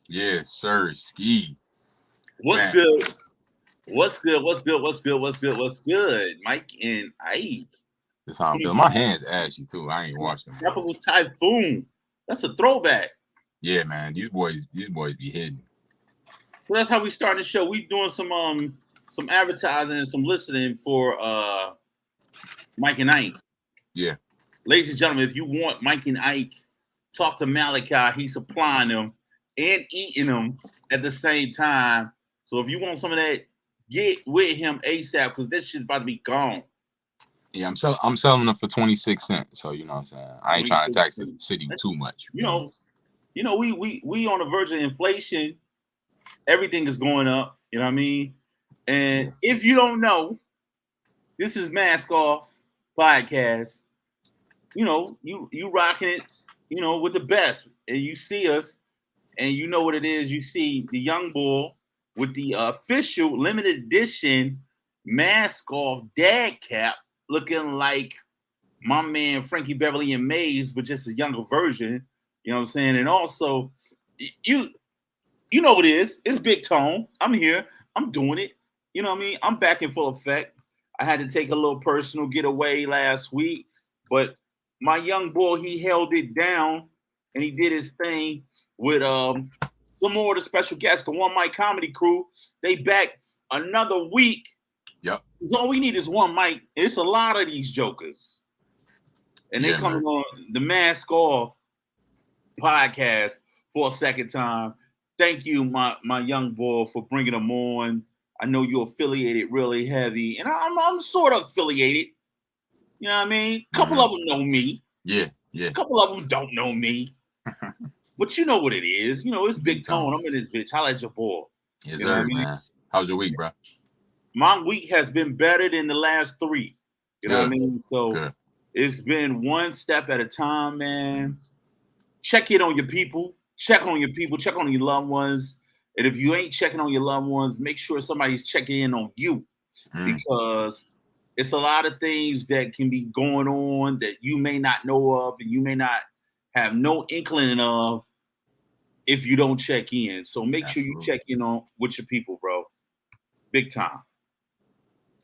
Yes, sir. Ski. What's Man, good? What's good? What's good? What's good? What's good? What's good? Mike and Ike. this how I'm feeling. My hands ashy too. I ain't washed them Tropical bitches. typhoon. That's a throwback. Yeah, man. These boys be hidden. So that's how we start the show. We doing some advertising and some listening for Mike and Ike. Yeah. Ladies and gentlemen, if you want Mike and Ike, talk to Malachi. He's supplying them and eating them at the same time. So if you want some of that, get with him ASAP because that shit's about to be gone. Yeah, I'm selling them for 26 cents. So you know what I'm saying. I ain't trying to 26 tax the cents. city too much. You You feel me? know, we on the verge of inflation. Everything is going up. You know what I mean? And Yeah. if you don't know, this is Mask Off Podcast. You rocking it, with the best. And you see us and you know what it is. You see the young bull with the official limited edition Mask Off dad cap looking like my man Frankie Beverly and Mays, but just a younger version. You know what I'm saying? And also, you you know what it is. It's Big Tone. I'm here. I'm doing it. You know what I mean? I'm back in full effect. I had to take a little personal getaway last week, but my young boy, he held it down and he did his thing with some more of the special guests, the One Mic Comedy Crew. They back another week. Yep. All we need is one mic. It's a lot of these jokers. And they Yeah, coming man. on the Mask Off podcast for a second time. Thank you, my young boy, for bringing them on. I know you're affiliated really heavy, and I'm sort of affiliated. You know what I mean? A couple Hmm. of them know me. Yeah. Yeah. A couple of them don't know me. But you know what it is. It's Big Big Tone. Tone. I'm in this bitch. Holla at your boy. Yes, You know what I sir, mean? man. How's your week, bro? My week has been better than the last three. You know what I Good. mean? So Good. it's been one step at a time, man. Check in on your people. Check on your people. Check on your loved ones. And if you ain't checking on your loved ones, make sure somebody's checking in on you Mm. because it's a lot of things that can be going on that you may not know of and you may not have no inkling of if you don't check in. So make sure you Absolutely. check in on with your people, bro. Big time.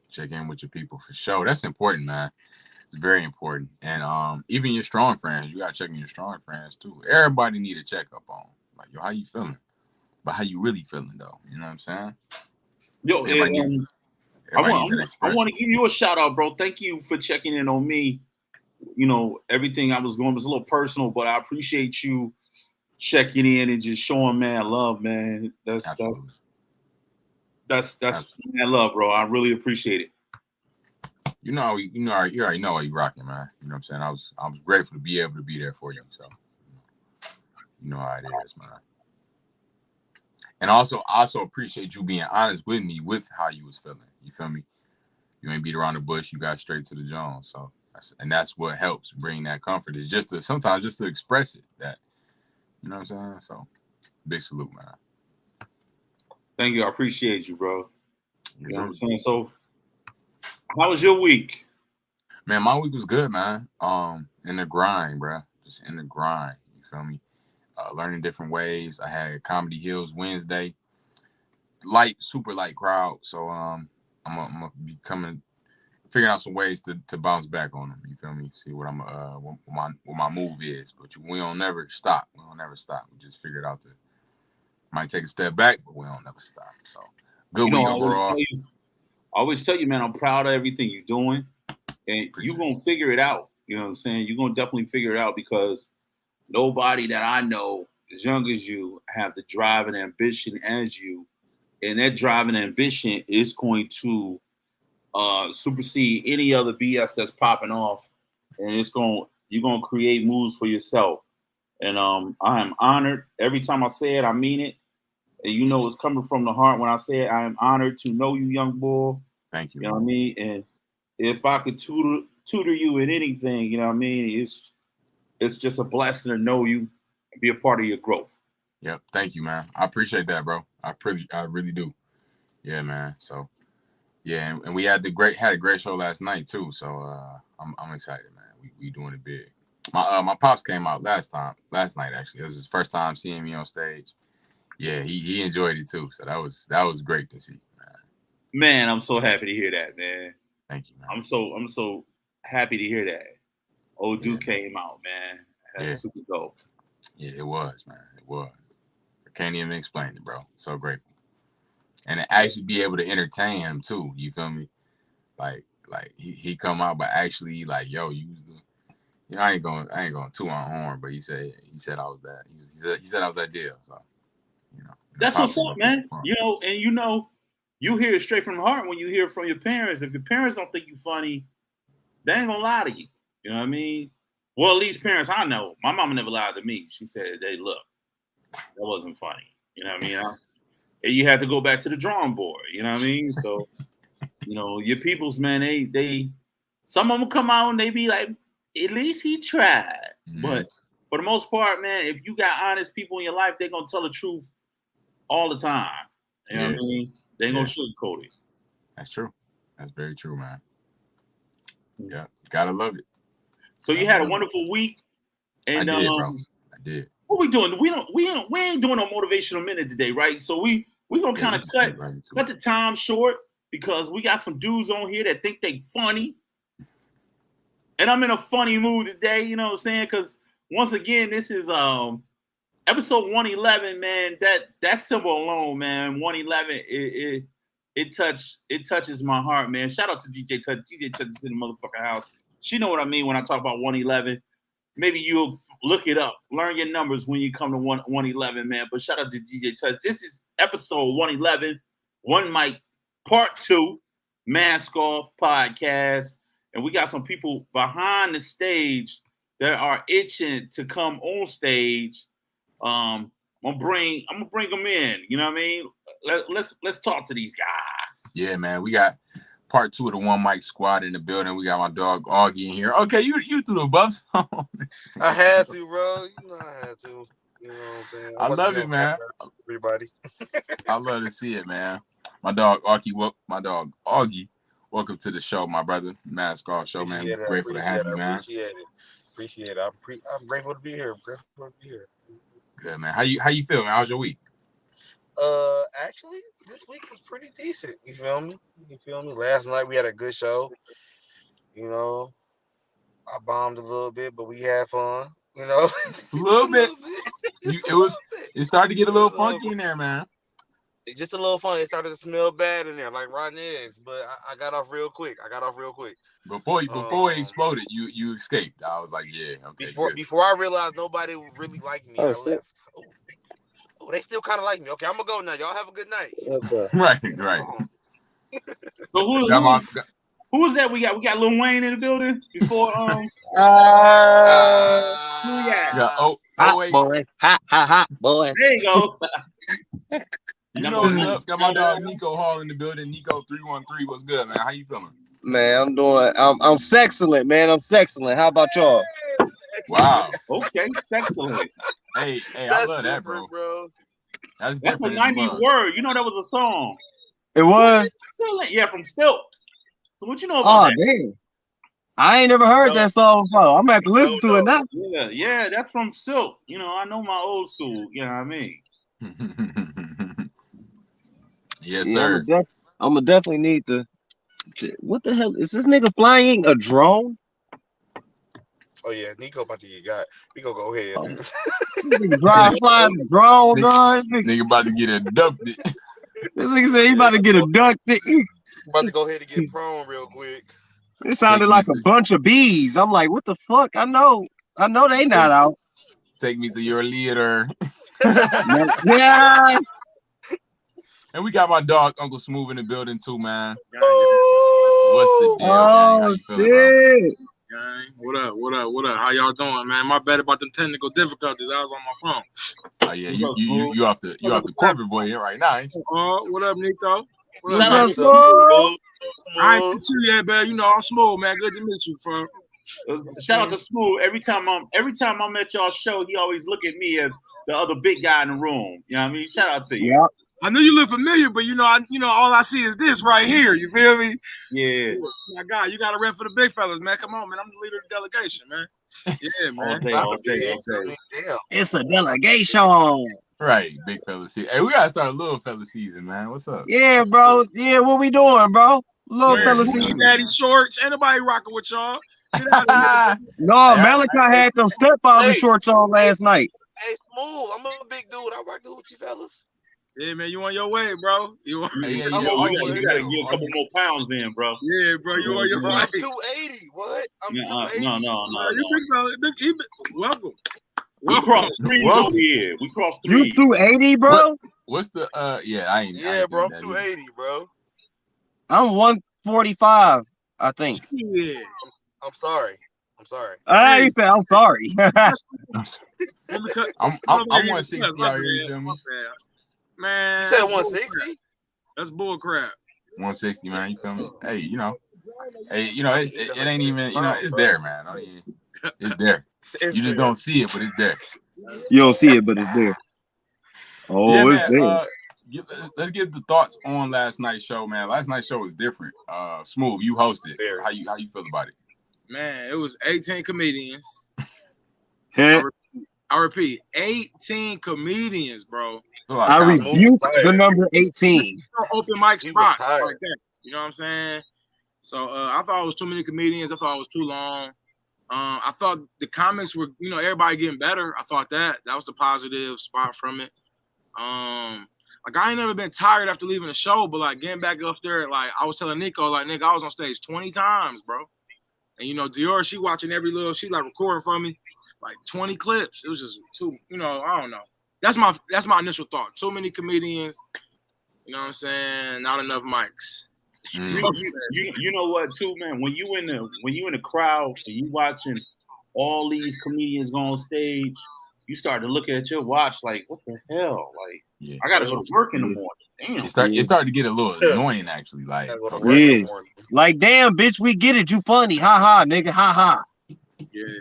Check in with your people for sure. That's important, man. It's very important. And even your strong friends, you gotta check in your strong friends too. Everybody need a checkup on. Like, yo, how you feeling? But how you really feeling though? You know what I'm saying? Yo, Everybody need I everybody want needs that I want expression. to give you a shout out, bro. Thank you for checking in on me. Everything I was going was a little personal, but I appreciate you checking in and just showing man love, man. That's that's Absolutely. that's that's Absolutely. man love, bro. I really appreciate it. You already know how you rocking, man. You know what I'm saying? I was grateful to be able to be there for you. So you know how it is, man. And I also appreciate you being honest with me with how you was feeling. You feel me? You ain't beat around the bush. You got straight to the Jones. So that's what helps bring that comfort is just to sometimes just to express it. That you know what I'm saying. So big salute, man. Thank you. I appreciate you, bro. Yes, You know what sir. I'm saying? So, how was your week? Man, my week was good, man. In the grind, bro. Just in the grind. You feel me? Learning different ways. I had Comedy Hills Wednesday. Super light crowd. So I'm gonna be coming, figuring out some ways to bounce back on them. You feel me? See what I'm what my move is. But we don't never stop. We don't never stop. We just figured out to might take a step back, but we don't never stop. So good You know, week I overall. always tell you, man, I'm proud of everything you're doing, and you're Appreciate gonna figure it out. You know what I'm saying? You're gonna definitely figure it out because nobody that I know as young as you have the drive and ambition as you, and that drive and ambition is going to supersede any other BS that's popping off, and you're gonna create moves for yourself. And I am honored every time I say it. I mean it, and it's coming from the heart when I say it. I am honored to know you, young boy. Thank you, You know what I bro. mean? And if I could tutor you in anything, you know what I mean, it's just a blessing to know you and be a part of your growth. Yep. Thank you, man. I appreciate that, bro. I really do. Yeah, man. So yeah, and we had a great show last night too. So I'm excited, man. We doing it big. My pops came out last night actually. It was his first time seeing me on stage. Yeah, he enjoyed it too. So that was great to see, man. Man, I'm so happy to hear that, man. Thank you, man. I'm so happy to hear that. Old Duke Yeah. came out, man. That's super dope. Yeah, it was, man. It was. I can't even explain it, bro. So grateful. And to actually be able to entertain him too. You feel me? Like he come out, but actually like, yo, you was the, you know, I ain't going toot my horn, but he said I was that. He said I was that deal. So, you know. That's what's up, man. You know, and you hear it straight from the heart when you hear it from your parents. If your parents don't think you funny, they ain't gonna lie to you. You know what I mean? Well, at least parents I know. My mama never lied to me. She said, "Hey, look, that wasn't funny." You know what I mean? And you had to go back to the drawing board. You know what I mean? So, you know, your peoples, man, they some of them come out and they be like, at least he tried. Mm-hmm. But for the most part, man, if you got honest people in your life, they're gonna tell the truth all the time. You know what I mean? They ain't gonna sugarcoat it. That's true. That's very true, man. Yeah, gotta love it. So you had a wonderful week, and I did, bro. I did. What we doing? We ain't doing a motivational minute today, right? So we gonna kind of cut the time short because we got some dudes on here that think they funny, and I'm in a funny mood today. You know what I'm saying? Because once again, this is episode 111, man. That symbol alone, man, 111. It touches my heart, man. Shout out to DJ Touch. DJ Touch is in the motherfucking house. She know what I mean when I talk about 111. Maybe you'll look it up. Learn your numbers when you come to 111, man. But shout out to DJ Touch. This is episode 111, One Mic, Part 2, Mask Off Podcast. And we got some people behind the stage that are itching to come on stage. I'm gonna bring them in. You know what I mean? Let's talk to these guys. Yeah, man. We got part 2 of the One Mic Squad in the building. We got my dog Augie in here. Okay, you threw the buffs. I had to, bro. You know I had to. You know what I'm saying? I love it, man. Everybody. I love to see it, man. My dog Augie. Welcome to the show, my brother. Mask Off Show, man. Grateful to have you, man. Appreciate it. I'm grateful to be here. Good, man. How you feeling? How's your week? Actually, this week was pretty decent. You feel me? Last night we had a good show. You know, I bombed a little bit, but we had fun. You know, it's a little bit. It started to get a little funky in there, man. Just a little fun. It started to smell bad in there, like rotten eggs. But I got off real quick. Before it exploded, you escaped. I was like, yeah, okay. Before I realized nobody really liked me, I left. Oh, they still kind of like me. Okay, I'm gonna go now. Y'all have a good night. Right. So who is that? We got Lil Wayne in the building before who hot boys. There you go. You know what's up? Got my dog Nico Hall in the building. Nico 313. What's good, man? How you feeling? Man, I'm sexcellent, man. I'm sexcellent. How about y'all? Wow. Okay, sexcellent. Hey, I love that, bro. That's a 90s word. You know that was a song. It was? Yeah, from Silk. So what you know about that? Damn. I ain't never heard that song before. I'm gonna have to listen to it now. Yeah, that's from Silk. You know, I know my old school. You know what I mean? Yes, sir. I'm gonna definitely need to. What the hell is this nigga flying a drone? Oh yeah, Nico about to get got. We gonna go ahead. Flying a drone, guys. Nigga about to get abducted. This nigga said he about to get abducted. About to go ahead and get prone real quick. It sounded like a bunch of bees. I'm like, what the fuck? I know they not out. Take me to your leader. Yeah. And we got my dog Uncle Smooth in the building too, man. What's the deal, gang? How you feeling, gang? What up? How y'all doing, man? My bad about them technical difficulties. I was on my phone. Oh yeah, you off the corporate boy here right now, ain't you? What up, Nico? What up, Smooth? I ain't met you yet, man. You know I'm Smooth, man. Good to meet you, bro. Shout out to Smooth. Every time I'm at y'all show, he always look at me as the other big guy in the room. You know what I mean? Shout out to you. Yeah. I knew you look familiar, but all I see is this right here. You feel me? Yeah. My God, you got to rep for the big fellas, man. Come on, man. I'm the leader of the delegation, man. Yeah, man. All day. It's a delegation. Right, big fella season. Hey, we gotta start a little fella season, man. What's up? Yeah, bro. Yeah, what we doing, bro? Little Yeah, fella yeah. season. Daddy shorts. Ain't nobody rocking with y'all. Get out of here. No, Malachi had them stepfather Hey, shorts on last night. Hey, Smooth, I'm a big dude. I rock the hoochie, fellas. Yeah, man, you on your way, bro. You on, Yeah, I'm yeah. on Oh, my yeah, way. You gotta get a couple more pounds in, bro. yeah, bro. You on your Bro, way. I'm 280. What? I'm 280. No. You big fella. Welcome. We Welcome. crossed threes Welcome. over here. We crossed You threes. 280, bro? What's the yeah, I ain't Yeah, bro, I'm that 280, bro. I'm 145, I think. Yeah. I'm sorry. He said, I'm sorry. either. I'm I'm 160 out here, you feel me? Man, You said that's 160? That's bull crap. 160, man, you feel me? Hey, it ain't even, it's there, man. It's there. You just don't see it, but it's there. You don't see it, but it's there. Oh, Yeah, it's man. there. Let's get the thoughts on last night's show, man. Last night's show was different. Smooth, you hosted. Very. How you feel about it? Man, it was 18 comedians. Heh. I repeat, 18 comedians, bro. I rebuke the number 18. Open mic He was spot tired. like that. You know what I'm saying? So I thought it was too many comedians. I thought it was too long. I thought the comics were, everybody getting better. I thought that was the positive spot from it. Like I ain't never been tired after leaving the show, but like getting back up there, like I was telling Nico, like nigga, I was on stage 20 times, bro. And Dior, she watching every little, she like recording from me, like 20 clips. It was just too, I don't know. That's my initial thought. Too many comedians, you know what I'm saying? Not enough mics. You know what too, man? When you in the crowd and you watching all these comedians go on stage, you start to look at your watch like, what the hell? Like, yeah. I gotta go to work in the morning. Damn. It started to get a little annoying, actually. Like, Yeah. Like, damn, bitch, we get it. You funny. Ha ha, nigga. Ha ha.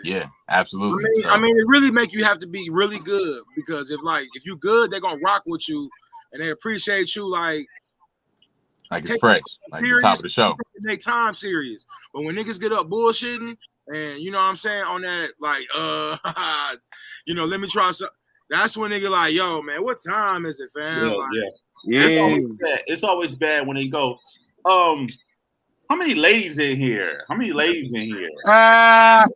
Yeah, absolutely. I mean, it really make you have to be really good because if you good, they're gonna rock with you and they appreciate you like it's fresh, like the top of the show. They time serious, but when niggas get up bullshitting and you know what I'm saying on that like let me try something. That's when nigga like, yo man, what time is it, fam? Yeah. It's always bad when they go, how many ladies in here? How many ladies? Right.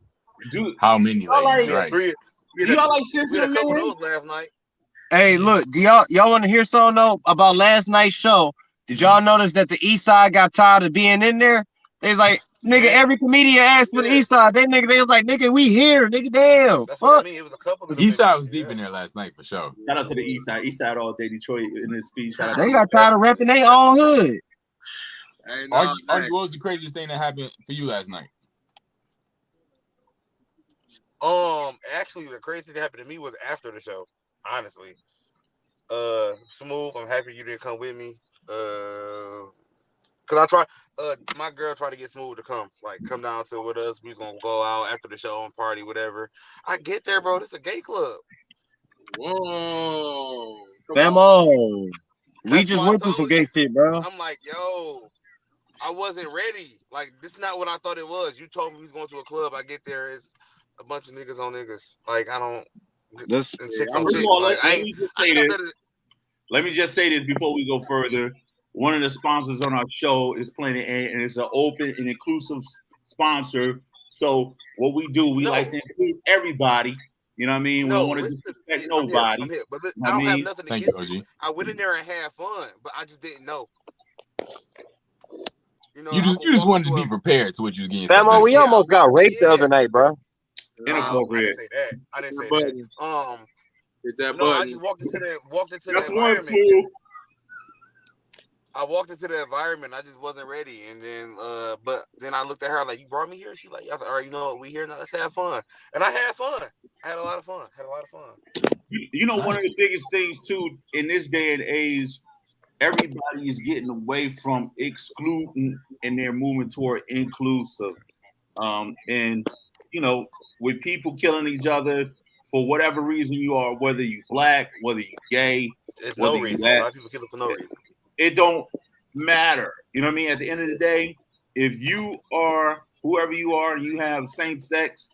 Do y'all like Simpson, we had a couple man? of those last night. Hey, look, do y'all want to hear something though about last night's show? Did y'all notice that the East Side got tired of being in there? They was like, nigga, every comedian asked for the East Side. They was like, nigga, we here, nigga, damn. That's what I mean. It was a couple of them. East Side was deep in there last night for sure. Shout out to the East Side. East Side all day, Detroit in this speech. They got tired of repping their own hood. What was the craziest thing that happened for you last night? Actually, the craziest thing that happened to me was after the show. Honestly, Smooth, I'm happy you didn't come with me. Cause I tried. My girl tried to get Smooth to come down to with us. We was gonna go out after the show and party, whatever. I get there, bro. This is a gay club. Whoa, Famo. We just went through some gay shit, bro. I'm like, yo, I wasn't ready. Like, this is not what I thought it was. You told me we was going to a club. I get there, it's a bunch of niggas on niggas. Like, I don't. This. Chicks on chicks. Let me just say this before we go further. One of the sponsors on our show is Planet A, and it's an open and inclusive sponsor. So what we do, we like to include everybody. You know what I mean? We don't want to disrespect nobody. I'm here, but I don't have nothing against it. I went in there and had fun, but I just didn't know. You just wanted to be prepared to what you was getting. Famo, we almost got raped the other night, bro. Inappropriate. I didn't say that. Hit that no, button. I just walked into That's the one, environment. I walked into the environment. I just wasn't ready, and then, but then I looked at her like, "You brought me here." She's like, "All right, you know what? We here now. Let's have fun." And I had fun. I had a lot of fun. You know, one of the biggest things too in this day and age, everybody is getting away from excluding and they're moving toward inclusive. And with people killing each other for whatever reason you are, whether you black, whether you gay, it's no reason. A lot of people kill for no reason. It don't matter. You know what I mean? At the end of the day, if you are whoever you are and you have same sex,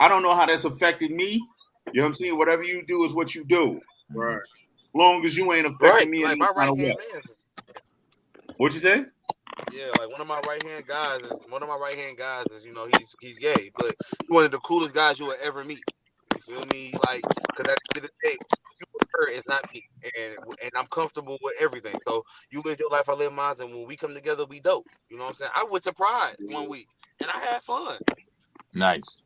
I don't know how that's affected me. You know what I'm saying? Whatever you do is what you do. Right. Long as you ain't affecting me Like in my any kind right of way. hand man. What you say? Yeah, like one of my right hand guys is he's gay, but he's one of the coolest guys you will ever meet. You feel me? Like, because at the end of the day, you with her is not me, and I'm comfortable with everything. So you live your life, I live mine, and when we come together, we dope. You know what I'm saying? I went to Pride one week, and I had fun. Nice.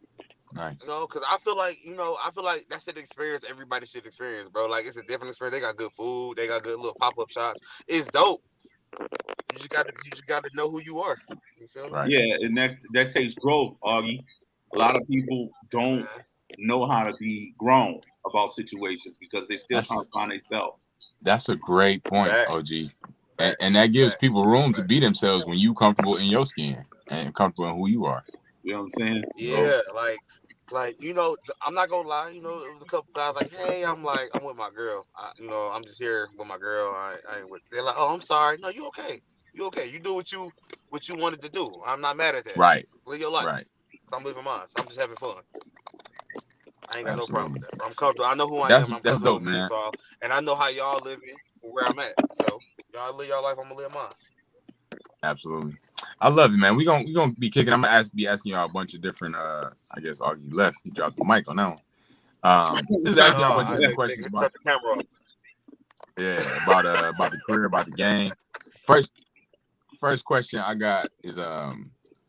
You know, because I feel like that's an experience everybody should experience, bro. Like, it's a different experience. They got good food, they got good little pop-up shops. It's dope. You just gotta know who you are. You feel me? Right. Yeah, and that takes growth, Augie. A lot of people don't know how to be grown about situations because they still trying to find themselves. That's a great point, Facts. OG. Facts. And that gives Facts. people room to Facts. be themselves when you comfortable in your skin and comfortable in who you are. You know what I'm saying? Yeah, like I'm not gonna lie. It was a couple guys like, hey, I'm with my girl. I'm just here with my girl. I ain't with. They're like, oh, I'm sorry. No, you okay? You okay? You do what you wanted to do. I'm not mad at that. Right. Live your life. Right. I'm living mine. So I'm just having fun. I ain't got no problem Absolutely. with that. Bro. I'm comfortable. I know who I That's am. I'm that's comfortable dope, with man. y'all, and I know how y'all living where I'm at. So y'all live your life. I'm gonna live mine. Absolutely. I love it, man. We gonna be kicking. I'm gonna be asking y'all a bunch of different. I guess Augie left. He dropped the mic on that one. Just asking y'all a bunch of different questions about. The camera off. Yeah, about the career, about the game. First question I got is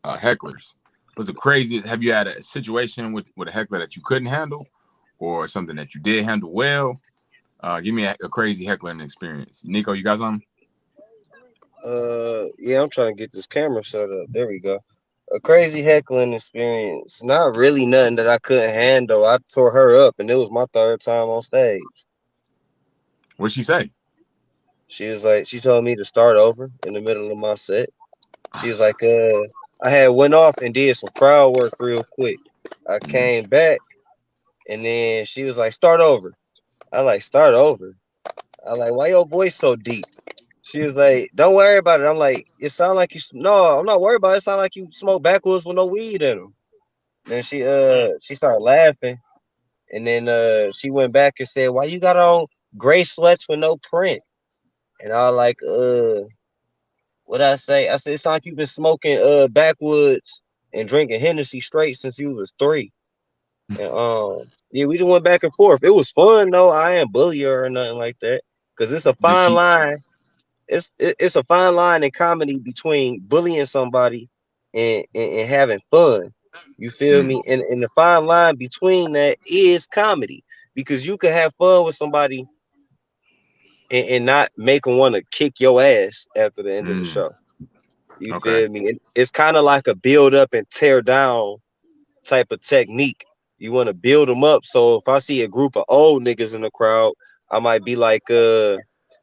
hecklers. Was it crazy? Have you had a situation with a heckler that you couldn't handle, or something that you did handle well? Give me a crazy heckling experience. Nico, you got something? Yeah, I'm trying to get this camera set up. There we go. A crazy heckling experience. Not really nothing that I couldn't handle. I tore her up, and it was my third time on stage. What'd she say? She was like, she told me to start over in the middle of my set. She was like, I had went off and did some crowd work real quick. I came back, and then she was like, start over. I like, start over. I like, why your voice so deep? She was like, don't worry about it. I'm like, it sound like you. No, I'm not worried about it. It sound like you smoke backwoods with no weed in them. Then she started laughing, and then she went back and said, why you got on gray sweats with no print? And I was like, what I say? I said, it's like you've been smoking backwoods and drinking Hennessy straight since you was 3. And yeah, we just went back and forth. It was fun though. I ain't bully her or nothing like that. Cause it's a fine line. It's a fine line in comedy between bullying somebody and having fun. You feel me? And the fine line between that is comedy. Because you can have fun with somebody and not make them want to kick your ass after the end of the show. You feel me? It's kind of like a build up and tear down type of technique. You want to build them up. So if I see a group of old niggas in the crowd, I might be like, I'm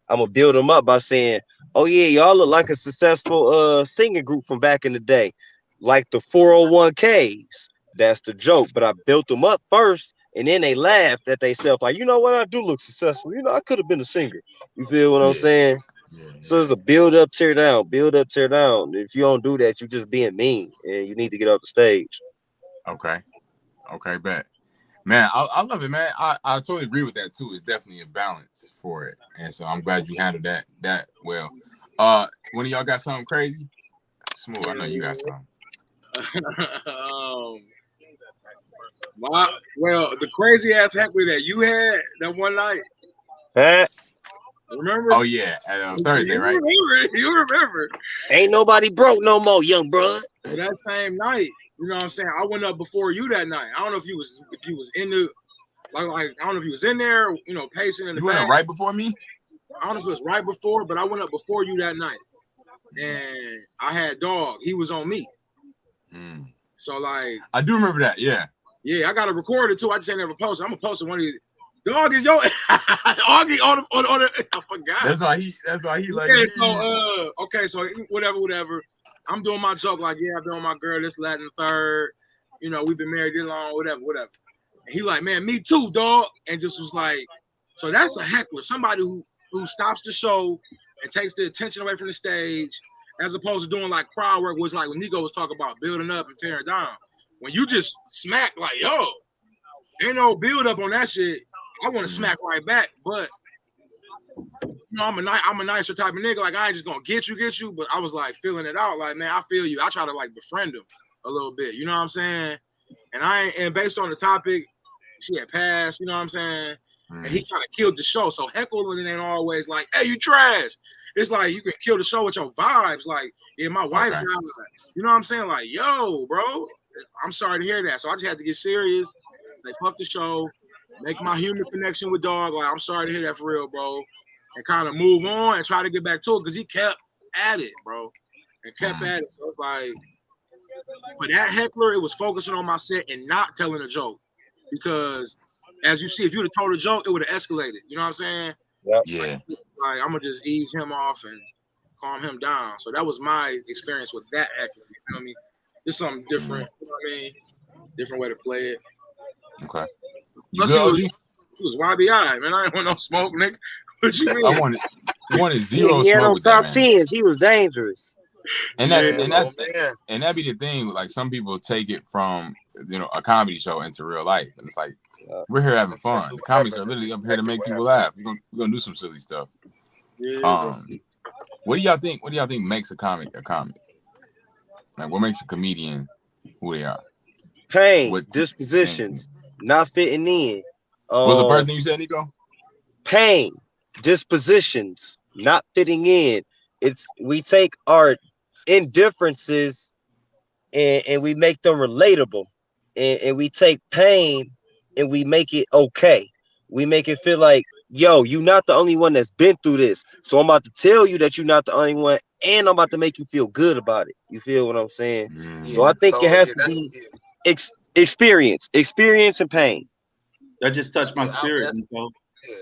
gonna build them up by saying, oh yeah, y'all look like a successful singing group from back in the day, like the 401ks. That's the joke. But I built them up first, and then they laughed at themselves, like, you know what, I do look successful. I could have been a singer. You feel what I'm saying? Yeah. So it's a build up, tear down, build up, tear down. If you don't do that, you're just being mean, and you need to get off the stage. Okay, bet. Man, I love it, man. I totally agree with that too. It's definitely a balance for it, and so I'm glad you handled that well. One of y'all got something crazy? Smooth, I know you got something. Well, the crazy ass heckler that you had that one night. Remember? Oh yeah, at Thursday, right? You remember? Ain't nobody broke no more, young bro. Well, that same night, you know what I'm saying? I went up before you that night. I don't know if you was in the like I don't know if you was in there, pacing in the back. You went up right before me? I don't know if it was right before, but I went up before you that night. And I had Dog. He was on me. So like I do remember that, yeah. Yeah, I got to record it too. I just ain't never posted. I'm gonna post it one of these. Dog is your Augie on the I forgot. That's why he like. Yeah, so okay, so whatever. I'm doing my joke like, yeah, I've been with my girl this Latin third. We've been married this long, whatever. And he like, man, me too, dog. And just was like, so that's a heckler, somebody who stops the show and takes the attention away from the stage, as opposed to doing like crowd work, which like when Nico was talking about building up and tearing down. When you just smack like, yo, ain't no build up on that shit. I want to smack right back, but you know, I'm a nicer type of nigga. Like I ain't just gonna get you. But I was like feeling it out. Like, man, I feel you. I try to like befriend him a little bit. You know what I'm saying? And based on the topic, she had passed. You know what I'm saying? And he kind of killed the show. So heckling ain't always like, hey, you trash. It's like you can kill the show with your vibes. Like, yeah, my wife died. You know what I'm saying? Like, yo, bro, I'm sorry to hear that. So I just had to get serious. Like, fuck the show. Make my human connection with dog. Like, I'm sorry to hear that for real, bro. And kind of move on and try to get back to it because he kept at it, bro. And kept at it. So it's like, for that heckler, it was focusing on my set and not telling a joke. Because as you see, if you would have told a joke, it would have escalated. You know what I'm saying? Yep. Yeah. Like, I'm going to just ease him off and calm him down. So that was my experience with that heckler. You know what I mean? Just something different. You know what I mean? Different way to play it. Okay. Plus, he was YBI, man. I ain't want no smoke, nigga. What you mean? I wanted zero He had smoke on with that, top man. tens. He was dangerous. And that'd be the thing. Like some people take it from a comedy show into real life, and it's like we're here having fun. The comedies are literally up here to make people laugh. We're gonna do some silly stuff. Yeah. What do y'all think? What do y'all think makes a comic a comic? Like what makes a comedian who they are? Pain, dispositions, not fitting in. What's the first thing you said, Nico? Pain, dispositions, not fitting in. We take our indifferences and we make them relatable, and we take pain and we make it okay. We make it feel like, yo, you're not the only one that's been through this. So I'm about to tell you that you're not the only one, and I'm about to make you feel good about it. You feel what I'm saying? So I think it has to be experience and pain. That just touched my spirit, Nico.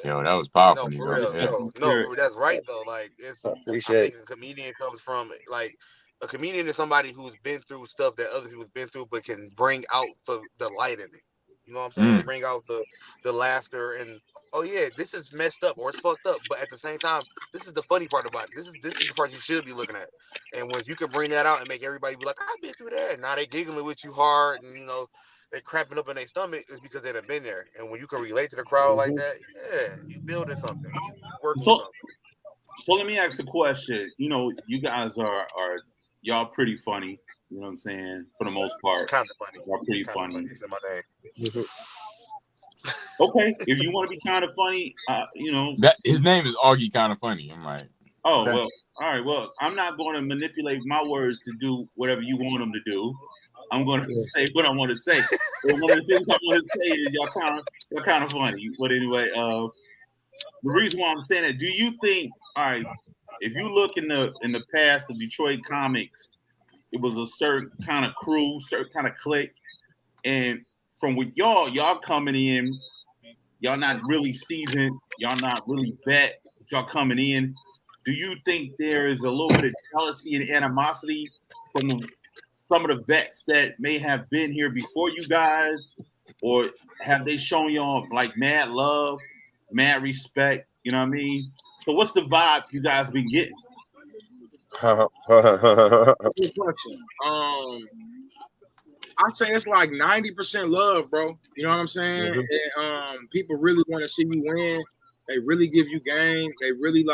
Yo, that was powerful, No, Nico. for real. No, that's right though. Like I think a comedian comes from like a comedian is somebody who's been through stuff that other people's been through, but can bring out the light in it. You know what I'm saying? Bring out the laughter and oh yeah, this is messed up or it's fucked up, but at the same time, this is the funny part about it. This is the part you should be looking at. And when you can bring that out and make everybody be like, I've been through that. Now they giggling with you hard and they cramping up in their stomach is because they done been there. And when you can relate to the crowd like that, yeah, you building something. You working something. So let me ask a question. You guys are y'all pretty funny. You know what I'm saying? For the most part, kind of funny. Y'all pretty funny. It's in my name. Okay, if you want to be kind of funny, that his name is Augie. Kind of funny. I'm like, oh well, all right. Well, I'm not going to manipulate my words to do whatever you want them to do. I'm going to say what I want to say. And one of the things I want to say is y'all kind of funny. But anyway, the reason why I'm saying that, do you think, all right, if you look in the past of Detroit comics, it was a certain kind of crew, certain kind of clique, and from with y'all coming in, y'all not really seasoned, y'all not really vets, y'all coming in. Do you think there is a little bit of jealousy and animosity from some of the vets that may have been here before you guys, or have they shown y'all like mad love, mad respect? You know what I mean? So what's the vibe you guys been getting? Good question. I'd say it's like 90% love, bro. You know what I'm saying? And, people really want to see you win. They really give you game. They really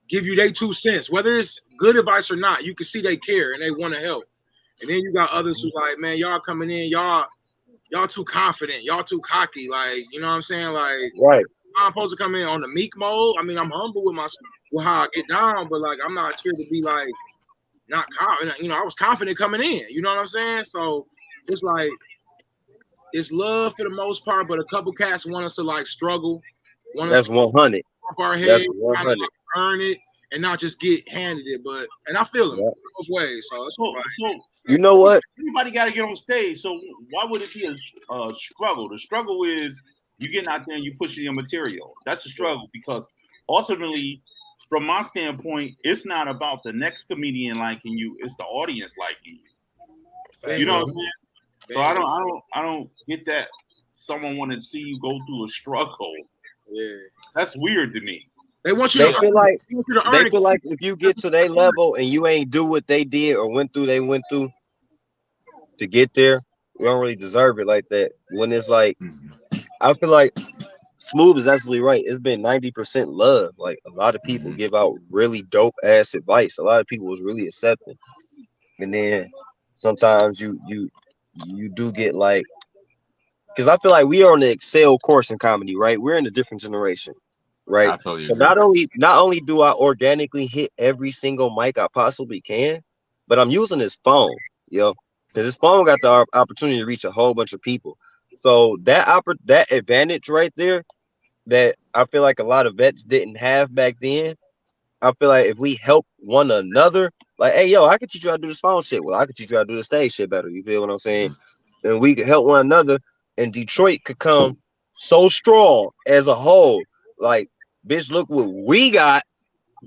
give you their 2 cents. Whether it's good advice or not, you can see they care and they want to help. And then you got others who like, man, y'all coming in, y'all too confident, y'all too cocky. Like, you know what I'm saying? Like, right. I'm supposed to come in on the meek mode. I mean, I'm humble with how I get down, but like, I'm not here to be like not confident. I was confident coming in. You know what I'm saying? So it's like it's love for the most part, but a couple cats want us to like struggle. That's 100. Our head, trying to earn it and not just get handed it. And I feel them both ways. So it's so you know what? Everybody got to get on stage. So why would it be a struggle? The struggle is you getting out there and you pushing your material. That's a struggle because ultimately, from my standpoint, it's not about the next comedian liking you; it's the audience liking you. You know what I'm saying? So I don't get that. Someone want to see you go through a struggle. Yeah, that's weird to me. They want you. They feel like if you get to their level and you ain't do what they did or went through to get there, we don't really deserve it like that. When it's like, I feel like Smooth is absolutely right. It's been 90% love. Like a lot of people Mhm. give out really dope ass advice. A lot of people was really accepting. And then sometimes you do get like, because I feel like we are on the Excel course in comedy, right? We're in a different generation, right? I totally So agree. not only do I organically hit every single mic I possibly can, but I'm using this phone, because this phone got the opportunity to reach a whole bunch of people. So that advantage right there that I feel like a lot of vets didn't have back then. I feel like if we help one another, like, hey, yo, I can teach you how to do this phone shit. Well, I can teach you how to do the stage shit better. You feel what I'm saying? Mhm. And we could help one another, and Detroit could come so strong as a whole. Like, bitch, look what we got.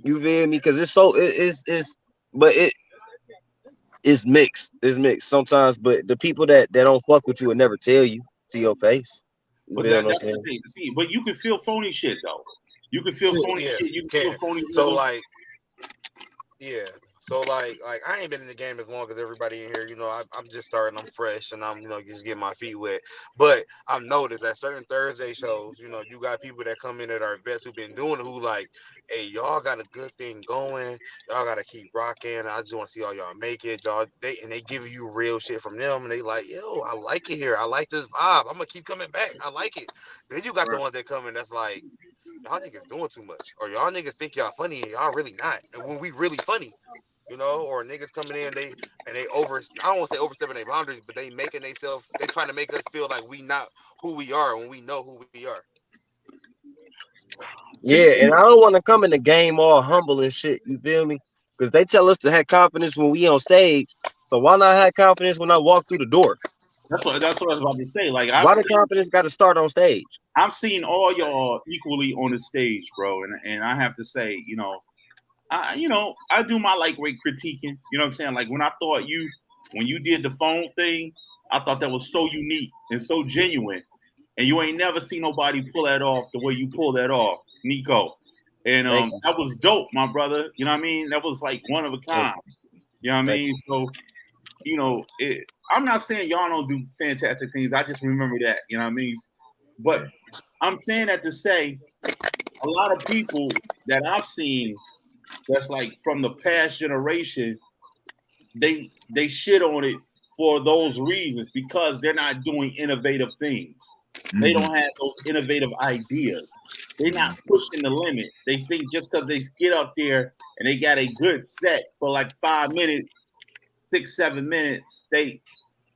You feel me? Because but it's mixed. It's mixed sometimes. But the people that don't fuck with you will never tell you to your face. You But feel what I'm that's the saying? thing. See, but you can feel phony shit though. You can feel phony Yeah, shit. You you can feel can. phony So rhythm. like, yeah. So like I ain't been in the game as long as everybody in here. I'm just starting. I'm fresh, and I'm just getting my feet wet. But I've noticed that certain Thursday shows, you got people that come in that are vets who've been doing it, who like, hey, y'all got a good thing going. Y'all gotta keep rocking. I just want to see all y'all make it. They give you real shit from them, and they like, yo, I like it here. I like this vibe. I'm gonna keep coming back. I like it. Then you got the Right. ones that come in that's like, y'all niggas doing too much, or y'all niggas think y'all funny and y'all really not, and when we really funny, or niggas coming in, they over, I don't want to say overstepping their boundaries, but they trying to make us feel like we not who we are when we know who we are. See, Yeah, and I don't want to come in the game all humble and shit. You feel me? Because they tell us to have confidence when we on stage. So why not have confidence when I walk through the door? that's what I was about to say. Like Why the confidence got to start on stage? I've seen all y'all equally on the stage, bro, and I have to say, I do my like rate critiquing. You know what I'm saying? Like when you did the phone thing, I thought that was so unique and so genuine, and you ain't never seen nobody pull that off the way you pull that off, Nico. And Thank you, that was dope, my brother. You know what I mean? That was like one of a thank kind. you, You know what I thank mean? So I'm not saying y'all don't do fantastic things. I just remember that. You know what I mean? But I'm saying that to say a lot of people that I've seen that's like from the past generation, they shit on it for those reasons because they're not doing innovative things. They Mhm. don't have those innovative ideas. They're not Mhm. pushing the limit. They think just because they get up there and they got a good set for like 5 minutes, 6, 7 minutes,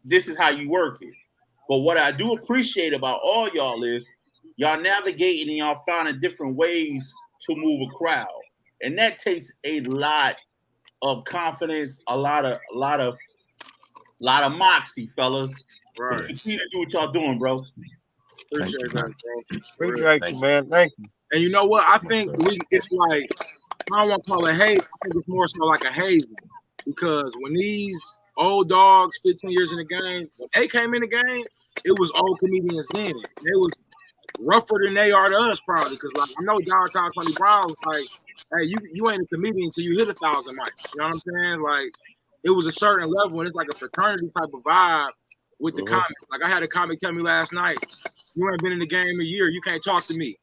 this is how you work it. But what I do appreciate about all y'all is y'all navigating and y'all finding different ways to move a crowd. And that takes a lot of confidence, a lot of moxie, fellas. So Right. continue to do what y'all doing, bro. Thank you, Appreciate man. that, bro. For real. appreciate you, Thank you. man. Thank you. And you know what? I think it's like, I don't want to call it hate. I think it's more so like a hazing. Because when these old dogs, 15 years in the game, when they came in the game, it was old comedians then. They was rougher than they are to us probably. Because like I know downtown Tony Brown was like, hey, you ain't a comedian until you hit 1,000 mics. You know what I'm saying? Like it was a certain level, and it's like a fraternity type of vibe with the Mhm. comics. Like I had a comic tell me last night, you ain't been in the game a year, you can't talk to me.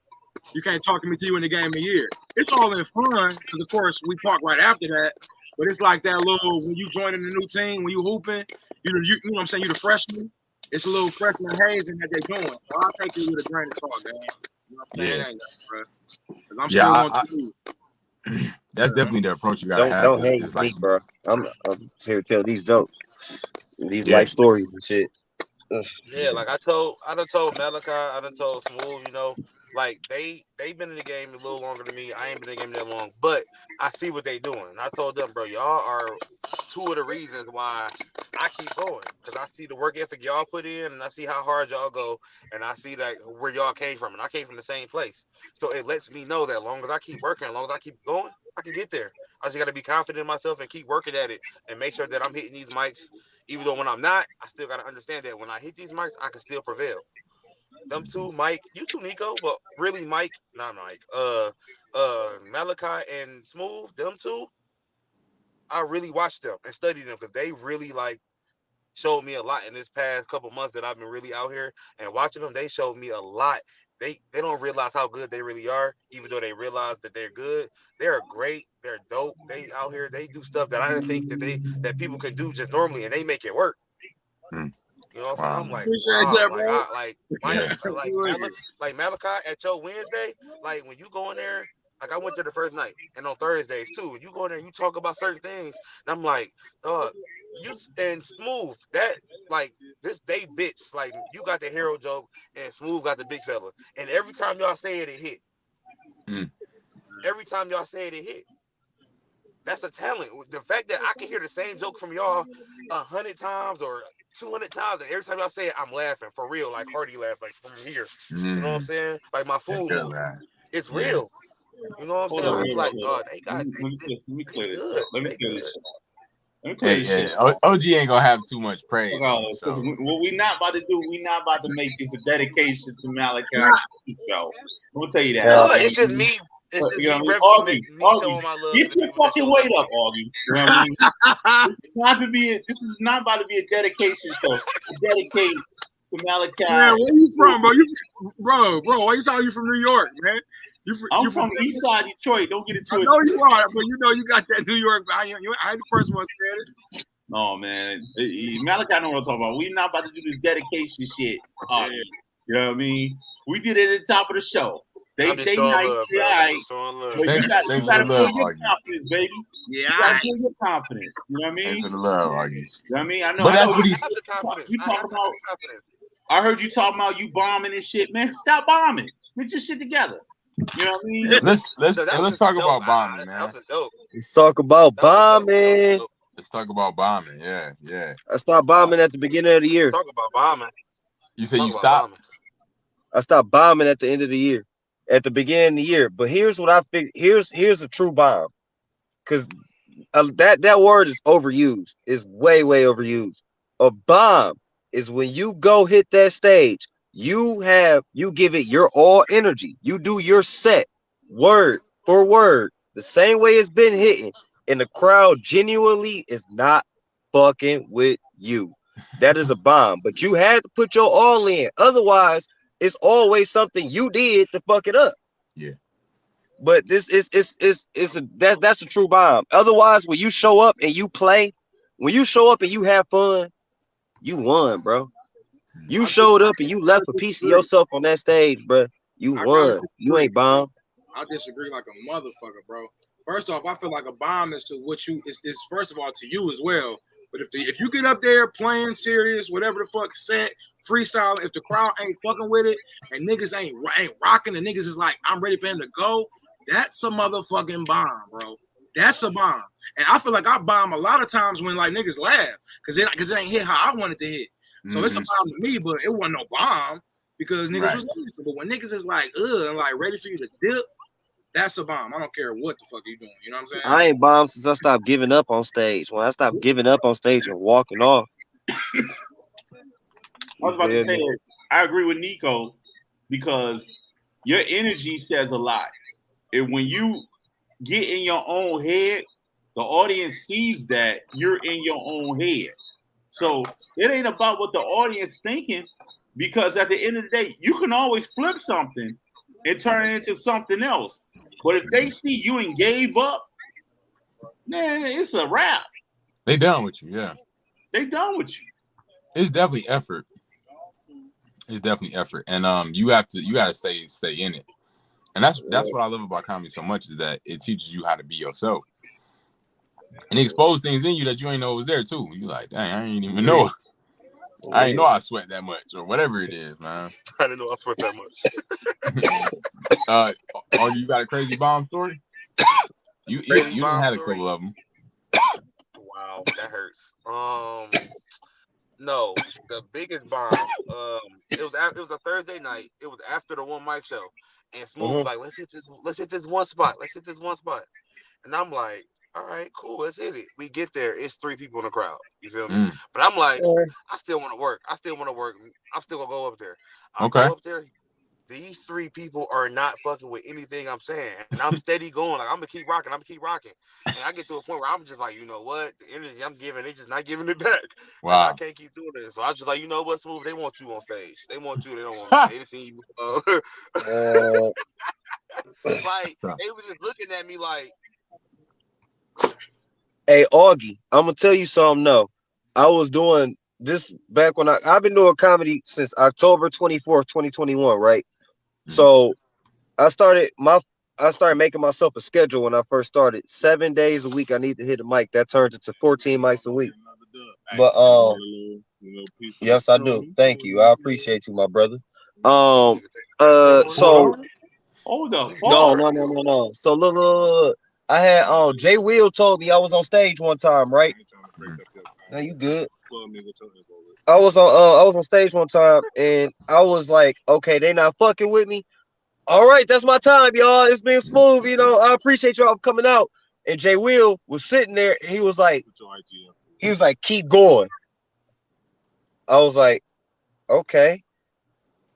You can't talk to me till you in the game a year. It's all in fun, because of course we talk right after that. But it's like that little when you join in the new team, when you hooping, you know what I'm saying, you the freshman. It's a little freshman hazing that they doing. So I take it with a grain of salt, man. You know what I'm saying? Yeah. It ain't that, bro. Because I'm Yeah. still going through. That's definitely the approach you gotta have. Don't Is hate like, me, bro. I'm here to tell these jokes, these yeah. life stories and shit. Ugh. Yeah, like I done told Malachi, I done told Smooth, like they been in the game a little longer than me. I ain't been in the game that long, but I see what they doing. And I told them, bro, y'all are two of the reasons why I keep going, because I see the work ethic y'all put in, and I see how hard y'all go, and I see that where y'all came from, and I came from the same place. So it lets me know that as long as I keep working, as long as I keep going, I can get there. I just got to be confident in myself and keep working at it, and make sure that I'm hitting these mics. Even though when I'm not, I still got to understand that when I hit these mics, I can still prevail. Them two, Mike, you two, Nico, but really Mike, not Mike, Malachi and Smooth, them two, I really watched them and studied them because they really like showed me a lot in this past couple months that I've been really out here and watching them. They showed me a lot. They don't realize how good they really are, even though they realize that they're good. They're great. They're dope. They out here. They do stuff that I didn't think that people could do just normally, and they make it work. Mm. You know what I'm saying? Wow. I'm like, Appreciate wow, that, like bro. I Yeah. like Malachi at your Wednesday, like when you go in there, like I went there the first night, and on Thursdays too. When you go in there, and you talk about certain things, and I'm like, you and Smooth that like this they bitch like you got the hero joke and Smooth got the big fella, and every time y'all say it, it hit. Mm. Every time y'all say it, it hit. That's a talent. The fact that I can hear the same joke from y'all 100 times or 200 times, and every time y'all say it, I'm laughing for real, like hearty laugh, like from here. You know what I'm saying? Like my food Good, movie. man. It's Yeah. real. You know what I'm Hold saying? on, I'm real like, quick. oh, they got Let me they clear this good. up. Let me They clear good. this up. Let me clear Hey, this shit yeah. up. OG ain't gonna have too much praise. Because what we not about to do, we not about to make this a dedication to Malachi show. I'm gonna tell you that. No, You know it's just what I mean? me. It's just You know me what I mean? me Augie, showing my love to get the your people that fucking show weight love up, to me. Augie. You know what I mean? This is not about to be a dedication show. Dedicate to Malachi. Man, where you from, bro? Bro, why you sound you from New York, man? I'm from East Side Detroit. Don't get it I twisted. know you are, but you know you got that New York. I ain't the first one said it. No, man. Malachi know what I'm talking about. We not about to do this dedication shit, Augie. Yeah. You know what I mean? We did it at the top of the show. I'm just showing nice, love, they bro. all I'm right. just showing love. But Thanks you for got the to love, build your Augie. confidence, baby. Yeah, You got to build your confidence. You know what I mean? Thanks for the love, Augie. You know what I mean? I know. But I that's know. what he's. I have the confidence. You I talking have about? the confidence. I heard you talking about you bombing and shit, man. Stop bombing. Get your shit together. You know what I mean? Let's talk about bombing, That man. was a joke. Let's talk about That was a joke. That was a bombing. joke. Let's talk about bombing. Yeah. I stopped bombing at the beginning of the year. Talk about bombing. You say Talk you about stopped? bombing. I stopped bombing at the end of the year, at the beginning of the year. But here's what I think. Here's a true bomb, because that word is overused. It's way overused. A bomb is when you go hit that stage. You give it your all energy. You do your set word for word the same way it's been hitting, and the crowd genuinely is not fucking with you. That is a bomb. But you had to put your all in. Otherwise, it's always something you did to fuck it up. Yeah. But this is that's a true bomb. Otherwise, when you show up and you play, when you show up and you have fun, you won, bro. You showed up and you left a piece of yourself on that stage, bro. You won. You ain't bomb. I disagree like a motherfucker, bro. First off, I feel like a bomb is to what you is first of all to you as well. But if you get up there playing serious, whatever the fuck set, freestyle, if the crowd ain't fucking with it and niggas ain't rocking, and niggas is like, I'm ready for him to go, that's a motherfucking bomb, bro. That's a bomb. And I feel like I bomb a lot of times when like niggas laugh because it ain't hit how I wanted to hit. So it's a bomb to me, but it wasn't no bomb because niggas was laughing. But when niggas is like, and like ready for you to dip, that's a bomb. I don't care what the fuck you doing. You know what I'm saying? I ain't bombed since I stopped giving up on stage. When I stopped giving up on stage and walking off. I was about to say that I agree with Nico because your energy says a lot. And when you get in your own head, the audience sees that you're in your own head. So it ain't about what the audience thinking, because at the end of the day, you can always flip something and turn it into something else. But if they see you and gave up, man, it's a wrap. They done with you, yeah. They done with you. It's definitely effort. It's definitely effort, and you gotta stay in it, and that's what I love about comedy so much is that it teaches you how to be yourself, and expose things in you that you ain't know was there too. You like, dang, I ain't even know. I ain't know I sweat that much or whatever it is, man. I didn't know I sweat that much. You got a crazy bomb story? You done had a couple of them. Wow, that hurts. No, the biggest bomb. It was a Thursday night. It was after the one mic show, and Smooth was like, let's hit this one spot. And I'm like, all right, cool, let's hit it. We get there, it's 3 people in the crowd. You feel me? But I'm like, I still want to work. I'm still gonna go up there. I go up there. these 3 people are not fucking with anything I'm saying. And I'm steady going. Like, I'm going to keep rocking. And I get to a point where I'm just like, you know what? The energy I'm giving, they just not giving it back. Wow. Like, I can't keep doing this. So I'm just like, you know what, Smooth? They want you on stage. They want you. They don't want me. They didn't see you. Like, they was just looking at me like. Hey, Augie, I'm going to tell you something, no. I was doing this back when I've been doing comedy since October 24th, 2021, right? So I started making myself a schedule when I first started. 7 days a week I need to hit a mic. That turns into 14 mics a week. But yes, I do. Thank you. I appreciate you, my brother. So hold up. No. So look. I had Jay Will told me I was on stage one time, right? Now you good. I was on stage one time and I was like, okay, they not fucking with me. All right, that's my time, y'all. It's been smooth, you know. I appreciate y'all for coming out. And Jay Will was sitting there. And he was like, keep going. I was like, okay.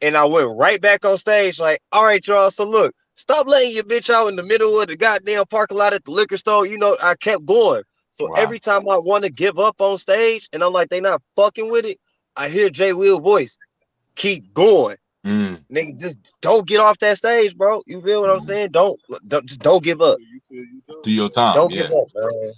And I went right back on stage, like, all right, y'all. So look, stop letting your bitch out in the middle of the goddamn parking lot at the liquor store. You know, I kept going. So every time I want to give up on stage, and I'm like, they not fucking with it, I hear Jay Will's voice. Keep going. Nigga, just don't get off that stage, bro. You feel what I'm saying? Don't give up. Do your time. Don't give up, man.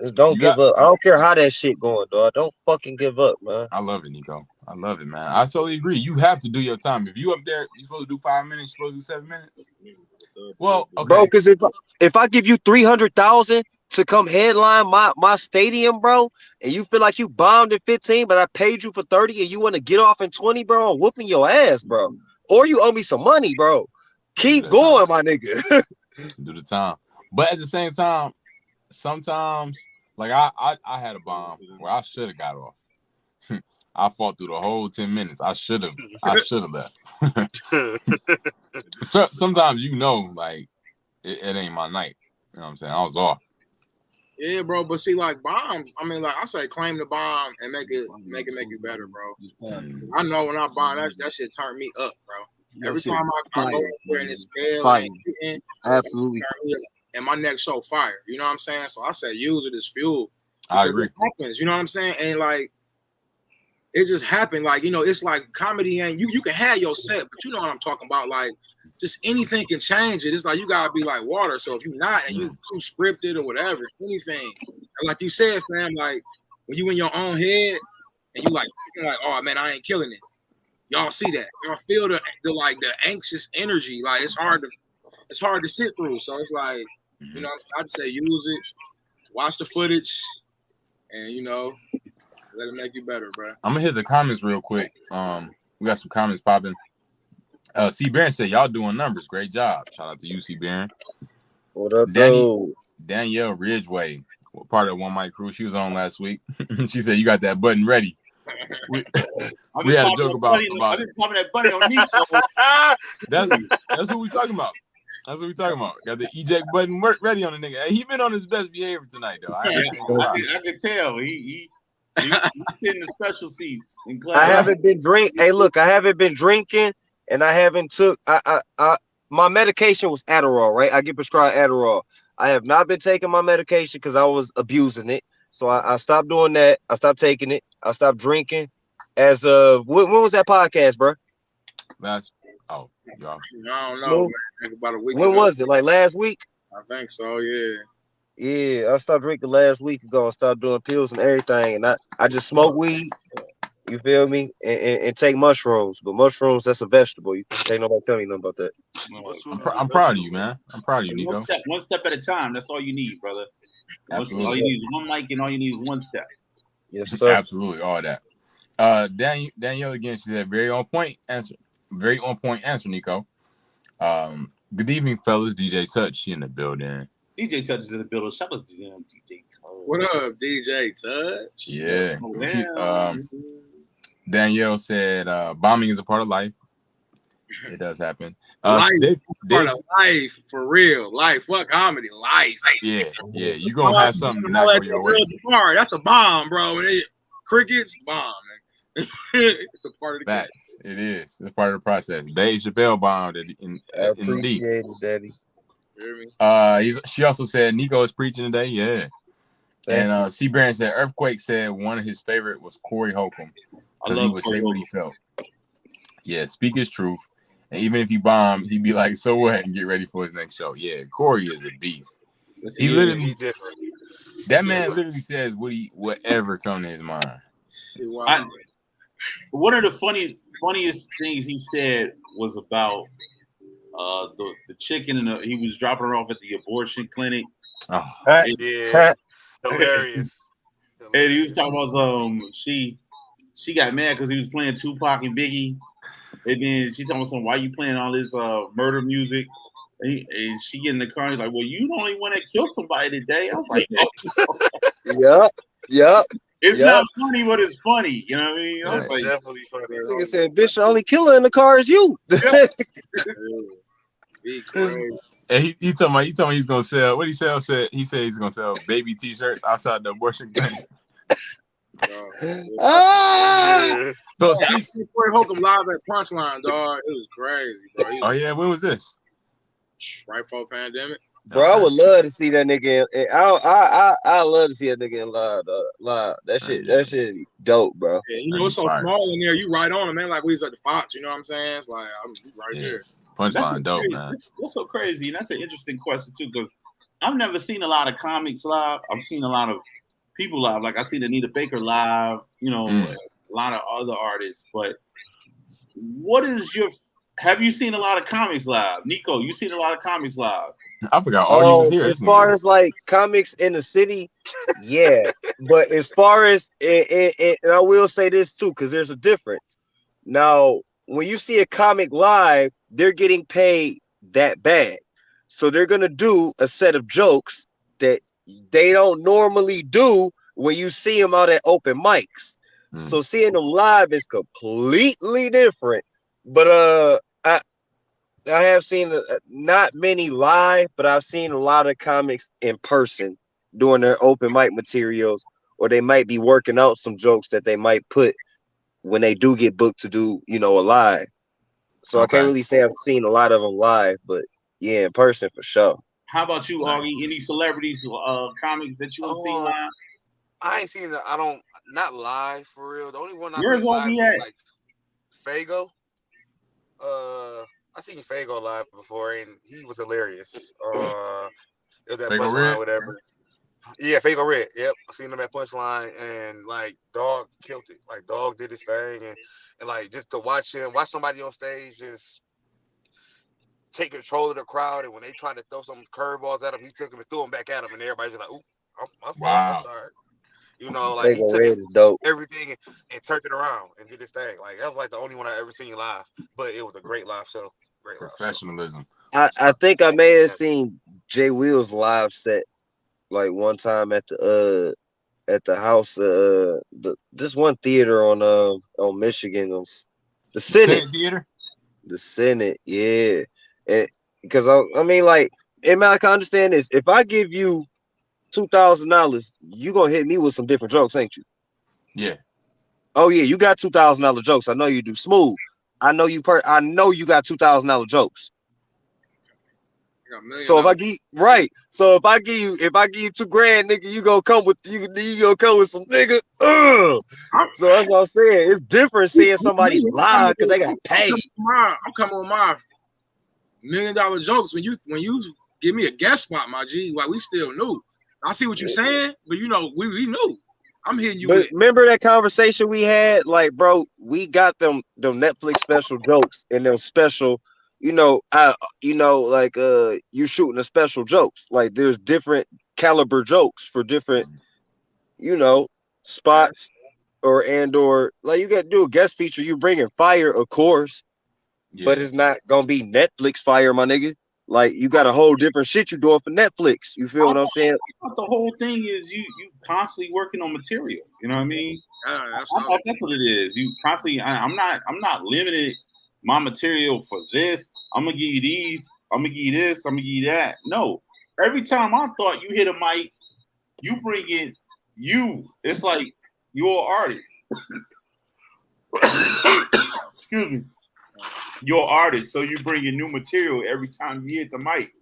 Just don't give up. I don't care how that shit going, dog. Don't fucking give up, man. I love it, Nico. I love it, man. I totally agree. You have to do your time. If you up there, you're supposed to do 5 minutes. You're supposed to do 7 minutes. Well, okay. Bro, because if I give you 300,000 to come headline my stadium, bro, and you feel like you bombed in 15, but I paid you for 30 and you want to get off in 20, bro, I'm whooping your ass, bro. Or you owe me some money, bro. Keep going, my nigga. Do the time. But at the same time, sometimes, like I had a bomb where I should have got off. I fought through the whole 10 minutes. I should have left. So sometimes like it ain't my night. You know what I'm saying? I was off. Yeah, bro. But see, like bombs, I mean, like I say, claim the bomb and make it better, bro. I know when I bomb, that shit turned me up, bro. Every time I go there and it's spell and hitting, absolutely, and my neck's so fire. You know what I'm saying? So I say use it as fuel. I agree. It happens, you know what I'm saying? And like it just happened. Like, you know, it's like comedy and you can have your set, but you know what I'm talking about. Like just anything can change it. It's like you gotta be like water. So if you're not and you too scripted or whatever, anything. And like you said, fam, like when you in your own head and you like, oh man, I ain't killing it. Y'all see that? Y'all feel the anxious energy. Like it's hard to sit through. So it's like, you know, I'd say use it, watch the footage, and you know, let it make you better, bro. I'm gonna hit the comments real quick. We got some comments popping. C. Barron said, y'all doing numbers. Great job. Shout out to you, C. Barron. What up, Danielle Ridgeway, part of One Mic Crew. She was on last week. She said, you got that button ready. We had a joke about I'm just popping that button on Nico. That's what we talking about. That's what we talking about. Got the eject button ready on the nigga. Hey, he been on his best behavior tonight, though. I can tell. He's in the special seats in class. I haven't been drinking, and I haven't took. My medication was Adderall, right? I get prescribed Adderall. I have not been taking my medication because I was abusing it. So I stopped doing that. I stopped taking it. I stopped drinking. As of when was that podcast, bro? Y'all. I don't know. Man. About a week when ago. Was it? Like last week? I think so. Yeah. Yeah, I stopped drinking last week ago and stopped doing pills and everything. And I just smoke weed. You feel me? And take mushrooms. But mushrooms, that's a vegetable. You can't nobody tell me nothing about that. I'm proud of you, man. I'm proud of you, Nico. One step at a time. That's all you need, brother. Absolutely. All you need is one mic and all you need is one step. Yes, sir. Absolutely, all that. Danielle again, she said, very on point answer, Nico. Good evening, fellas. DJ Touch, she in the building. DJ Touch is in the building. Shout out to them, DJ Touch. What up, DJ Touch? Yeah. Danielle said, bombing is a part of life. It does happen. Life, part of life, for real. Life, what comedy? Life. Yeah. You gonna have something not go your way. That's a bomb, bro. Crickets, bomb. It's a part of the game. Facts. It is. It's part of the process. Dave Chappelle bombed in I the D. appreciate it, Daddy. You hear me? She also said Nico is preaching today. Yeah. Thank And C. Barron said Earthquake said one of his favorite was Corey Holcomb because he would say what he felt. Yeah, speak his truth. And even if he bombed, he'd be like, so what? And get ready for his next show. Yeah, Corey is a beast. He literally, He's different. that man literally says whatever comes to his mind. One of the funniest things he said was about the chicken, and he was dropping her off at the abortion clinic. Oh. Yeah, hilarious. And he was talking about she got mad because he was playing Tupac and Biggie, and then she told him, "Why you playing all this murder music?" And she get in the car and he's like, "Well, you the only one that killed somebody today." I was like, Yep. It's not funny, but it's funny. You know what I mean? I was like, definitely funny. Nigga said, "Bitch, the only killer in the car is you." Be crazy. And he told me he's gonna sell. What he sell? He said he's gonna sell baby T-shirts outside the abortion clinic. So Corey Holcomb live at Punchline, dog. It was crazy, bro. Oh yeah, when was this? Right before pandemic. Bro, I would love to see that nigga. I love to see that nigga in live. Live. That shit, dope, bro. Yeah, you know it's so small in there. You right on it, man. Like we was at the Fox. You know what I'm saying? It's like I'm right there. Punchline, dope, man. That's so crazy, and that's an interesting question too, because I've never seen a lot of comics live. I've seen a lot of people live. Like I seen Anita Baker live. You know, a lot of other artists. But what is have you seen a lot of comics live? Nico, you seen a lot of comics live? I forgot all you was here. As far as like comics in the city, yeah. But as far as and I will say this too, because there's a difference. Now, when you see a comic live, they're getting paid that bad. So they're gonna do a set of jokes that they don't normally do when you see them out at open mics. So seeing them live is completely different. But I have seen not many live, but I've seen a lot of comics in person doing their open mic materials, or they might be working out some jokes that they might put when they do get booked to do, a live. So I can't really say I've seen a lot of them live, but yeah, in person for sure. How about you, Augie? Any celebrities, comics that you have seen live? I ain't seen not live for real. The only one I Where's seen live Augie was like Fago. I seen Fago live before, and he was hilarious. It was that Punchline, whatever. Yeah, Fago Red. Yep, I seen him at Punchline, and like Dog killed it. Like Dog did his thing, and like just to watch somebody on stage just take control of the crowd, and when they tried to throw some curveballs at him, he took them and threw them back at him, and everybody's just like, "Ooh, I'm sorry." You know, like he took everything and turned it around and did his thing. Like that was like the only one I ever seen live, but it was a great live show. Great professionalism. I think I may have seen Jay Wheels live set like one time at the house this one theater on Michigan, the Senate Theater. The Senate, yeah. Because I mean, like, hey, Malik, I understand this. If I give you $2,000, you gonna hit me with some different jokes, ain't you? Yeah. Oh yeah, you got $2,000 jokes. I know you do. Smooth. I know you got $2,000 jokes. So if I give if I give you $2,000, nigga, you gonna come with some nigga. So that's what I'm saying. It's different seeing somebody live because they got paid. I'm coming with my $1 million jokes when you give me a guest spot, my G. Like we still new. I see what you're saying, but we knew. I'm hitting you. But remember that conversation we had? Like, bro, we got them Netflix special jokes and them special. You shooting a special jokes. Like there's different caliber jokes for different, spots or like you got to do a guest feature. You bringing fire, of course, but it's not gonna be Netflix fire, my nigga. Like you got a whole different shit you doing for Netflix. You feel what I'm saying? The whole thing is you constantly working on material. You know what I mean? That's what it is. You constantly. I'm not limited my material for this. I'm gonna give you these. I'm gonna give you this. I'm gonna give you that. No. Every time I thought you hit a mic, you bring in you. It's like you're an artist. excuse me, your artist, so you bring in new material every time you hit the mic.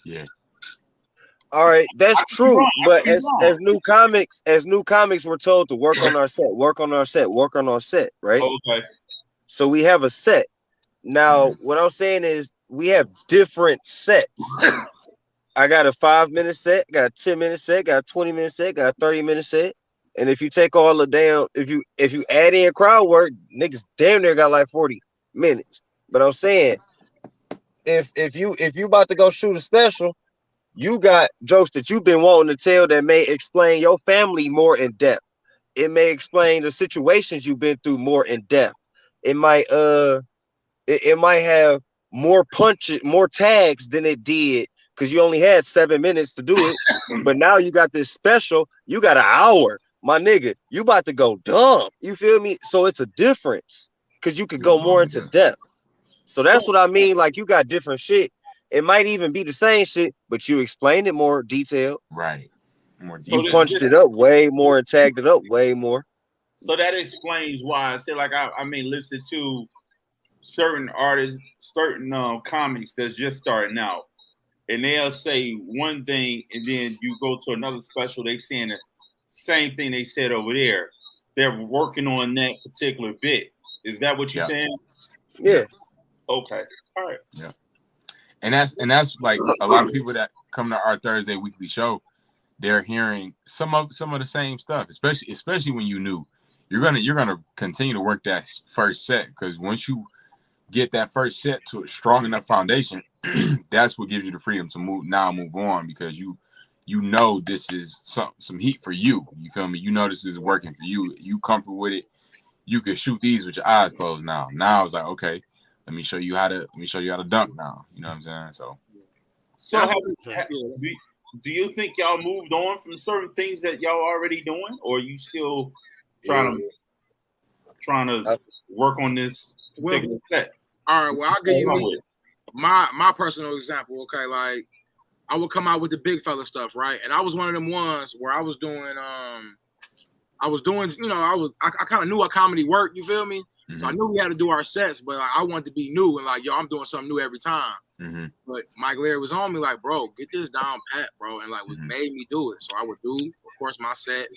Yeah. All right, that's true. But as new comics, we're told to work on our set, right? Okay. So we have a set. Now, what I'm saying is we have different sets. I got a 5-minute set, got a 10-minute set, got a 20-minute set, got a 30-minute set. And if you take all the damn, if you add in crowd work, niggas damn near got like 40 minutes. But I'm saying, if you about to go shoot a special, you got jokes that you've been wanting to tell that may explain your family more in depth. It may explain the situations you've been through more in depth. It might it might have more punches, more tags than it did because you only had 7 minutes to do it. But now you got this special, you got an hour. My nigga, you about to go dumb. You feel me? So it's a difference because you could go more into depth. So that's what I mean. Like you got different shit. It might even be the same shit, but you explained it more detailed. Right. You punched it up way more and tagged it up way more. So that explains why I say, like, I mean, listen to certain artists, certain comics that's just starting out, and they'll say one thing, and then you go to another special, they saying the same thing they said over there. They're working on that particular bit. Is that what you're saying? Yeah. Okay. All right. Yeah. And that's like a lot of people that come to our Thursday weekly show, they're hearing some of the same stuff, especially when you new. You're gonna continue to work that first set because once you get that first set to a strong enough foundation, that's what gives you the freedom to move on because you know this is some heat for you. You feel me? You know this is working for you. You comfortable with it. You can shoot these with your eyes closed now. Now it's like, okay, let me show you how to dunk now. You know what I'm saying? So do you think y'all moved on from certain things that y'all already doing, or are you still trying to work on this particular set? All right, well, I'll give you my personal example. Okay, like I would come out with the big fella stuff, right? And I was one of them ones where I was doing, you know, I kind of knew how comedy worked. You feel me? Mm-hmm. So I knew we had to do our sets, but like, I wanted to be new and like, yo, I'm doing something new every time. Mm-hmm. But Mike Larry was on me like, bro, get this down pat, bro, and like, made me do it. So I would do, of course, my set.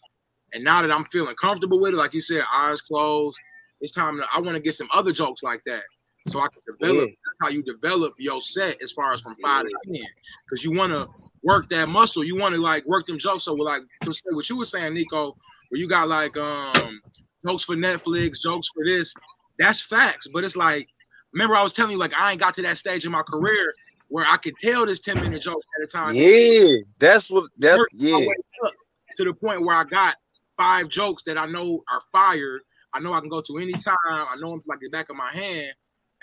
And now that I'm feeling comfortable with it, like you said, eyes closed, it's time I want to get some other jokes like that. So I can develop. Yeah. That's how you develop your set as far as from 5 to 10. Because you want to work that muscle. You want to like work them jokes. So like to say what you were saying, Nico, where you got like jokes for Netflix, jokes for this. That's facts. But it's like, remember I was telling you, like, I ain't got to that stage in my career where I could tell this 10-minute joke at a time. Yeah, that's to the point where I got 5 jokes that I know are fired. I know I can go to any time. I know them like the back of my hand.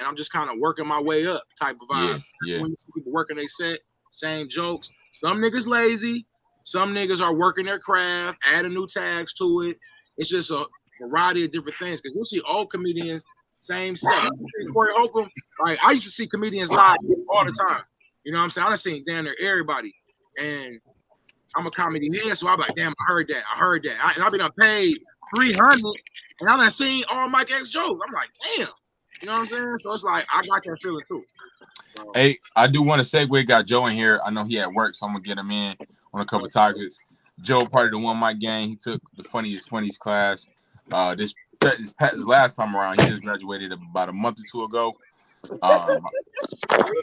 And I'm just kind of working my way up type of vibe. Yeah. When you see people working they set, same jokes. Some niggas lazy. Some niggas are working their craft, adding new tags to it. It's just a variety of different things. Because you'll see old comedians, same set. Corey Holcomb, like, I used to see comedians live all the time. You know what I'm saying? I done seen damn near everybody. And I'm a comedy head, so I'm like, damn, I heard that. And I've been paid $300, and I done seen all Mike X jokes. I'm like, damn. You know what I'm saying? So it's like, I got that feeling too. So, hey, I do want to segue. Got Joe in here. I know he at work, so I'm going to get him in on a couple of topics. Joe, part of the One Mic gang. He took the funniest class. This last time around, he just graduated about a month or two ago.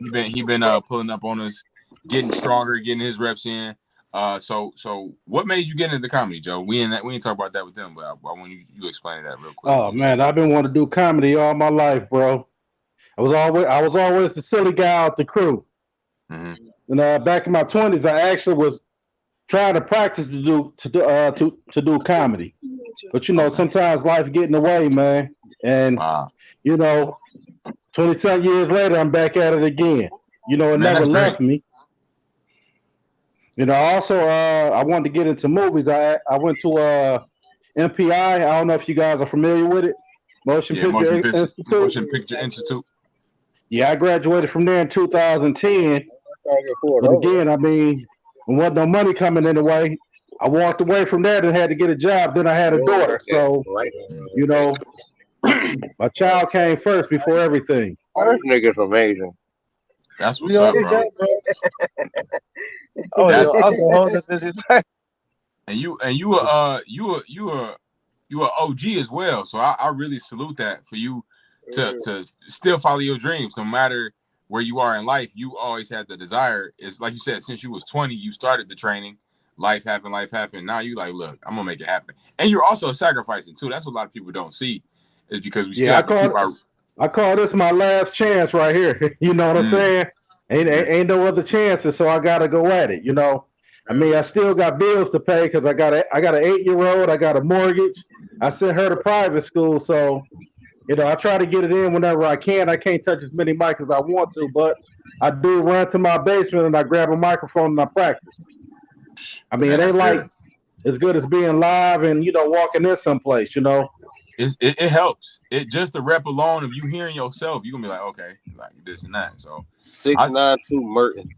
He been pulling up on us, getting stronger, getting his reps in. So what made you get into comedy, Joe? We ain't talk about that with them, but I want you explain that real quick. Oh man, I've been wanting to do comedy all my life, bro. I was always the silly guy out the crew. Mm-hmm. And back in my 20s, I actually was trying to practice to do comedy. But you know, sometimes life get in the way, man. And you know, 27 years later, I'm back at it again. You know, it never left me. You know, also, I wanted to get into movies. I went to MPI. I don't know if you guys are familiar with it. Motion Picture Institute. Yeah, I graduated from there in 2010. But again, I mean, there wasn't no money coming in the way. I walked away from that and had to get a job. Then I had a daughter. So, you know, My child came first before everything. This nigga's amazing. That's what's up, bro. Oh, That's- yo, I'm gonna hold this entire. And you a OG as well. So I really salute that for you to still follow your dreams, no matter where you are in life. You always had the desire. It's like you said, since you was 20, you started the training. Life happened. Now you like, look, I'm gonna make it happen. And you're also sacrificing too. That's what a lot of people don't see, is because we still have to keep our. I call this my last chance right here. You know what I'm saying? Ain't no other chances, so I gotta go at it. You know, I mean, I still got bills to pay because I got an 8-year-old. I got a mortgage. I sent her to private school, so you know I try to get it in whenever I can. I can't touch as many mics as I want to, but I do run to my basement and I grab a microphone and I practice. I mean, it ain't like as good as being live and walking in someplace. You know. It helps. It just the rep alone of you hearing yourself, you gonna be like, okay, like this and that. So 692 Merton.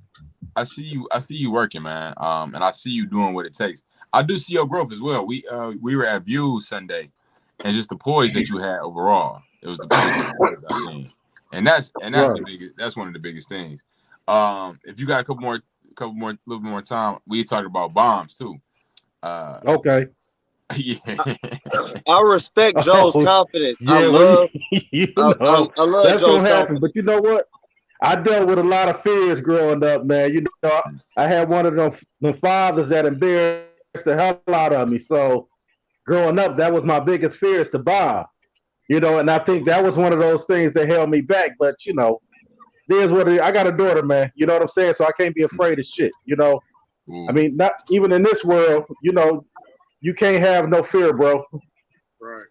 I see you working, man. And I see you doing what it takes. I do see your growth as well. We were at Views Sunday, and just the poise that you had overall. It was the biggest poise I've seen, and that's the biggest. That's one of the biggest things. If you got a little bit more time, we talked about bombs too. Okay. Yeah. I respect Joe's confidence. Yeah, I love that's Joe's gonna happen. confidence. But you know what? I dealt with a lot of fears growing up, man. You know, I had one of them fathers that embarrassed the hell out of me. So growing up, that was my biggest fear, is to bomb. You know, and I think that was one of those things that held me back. But you know, there's what it is. I got a daughter, man. You know what I'm saying? So I can't be afraid of shit. You know, I mean, not even in this world. You know, you can't have no fear, bro. Right.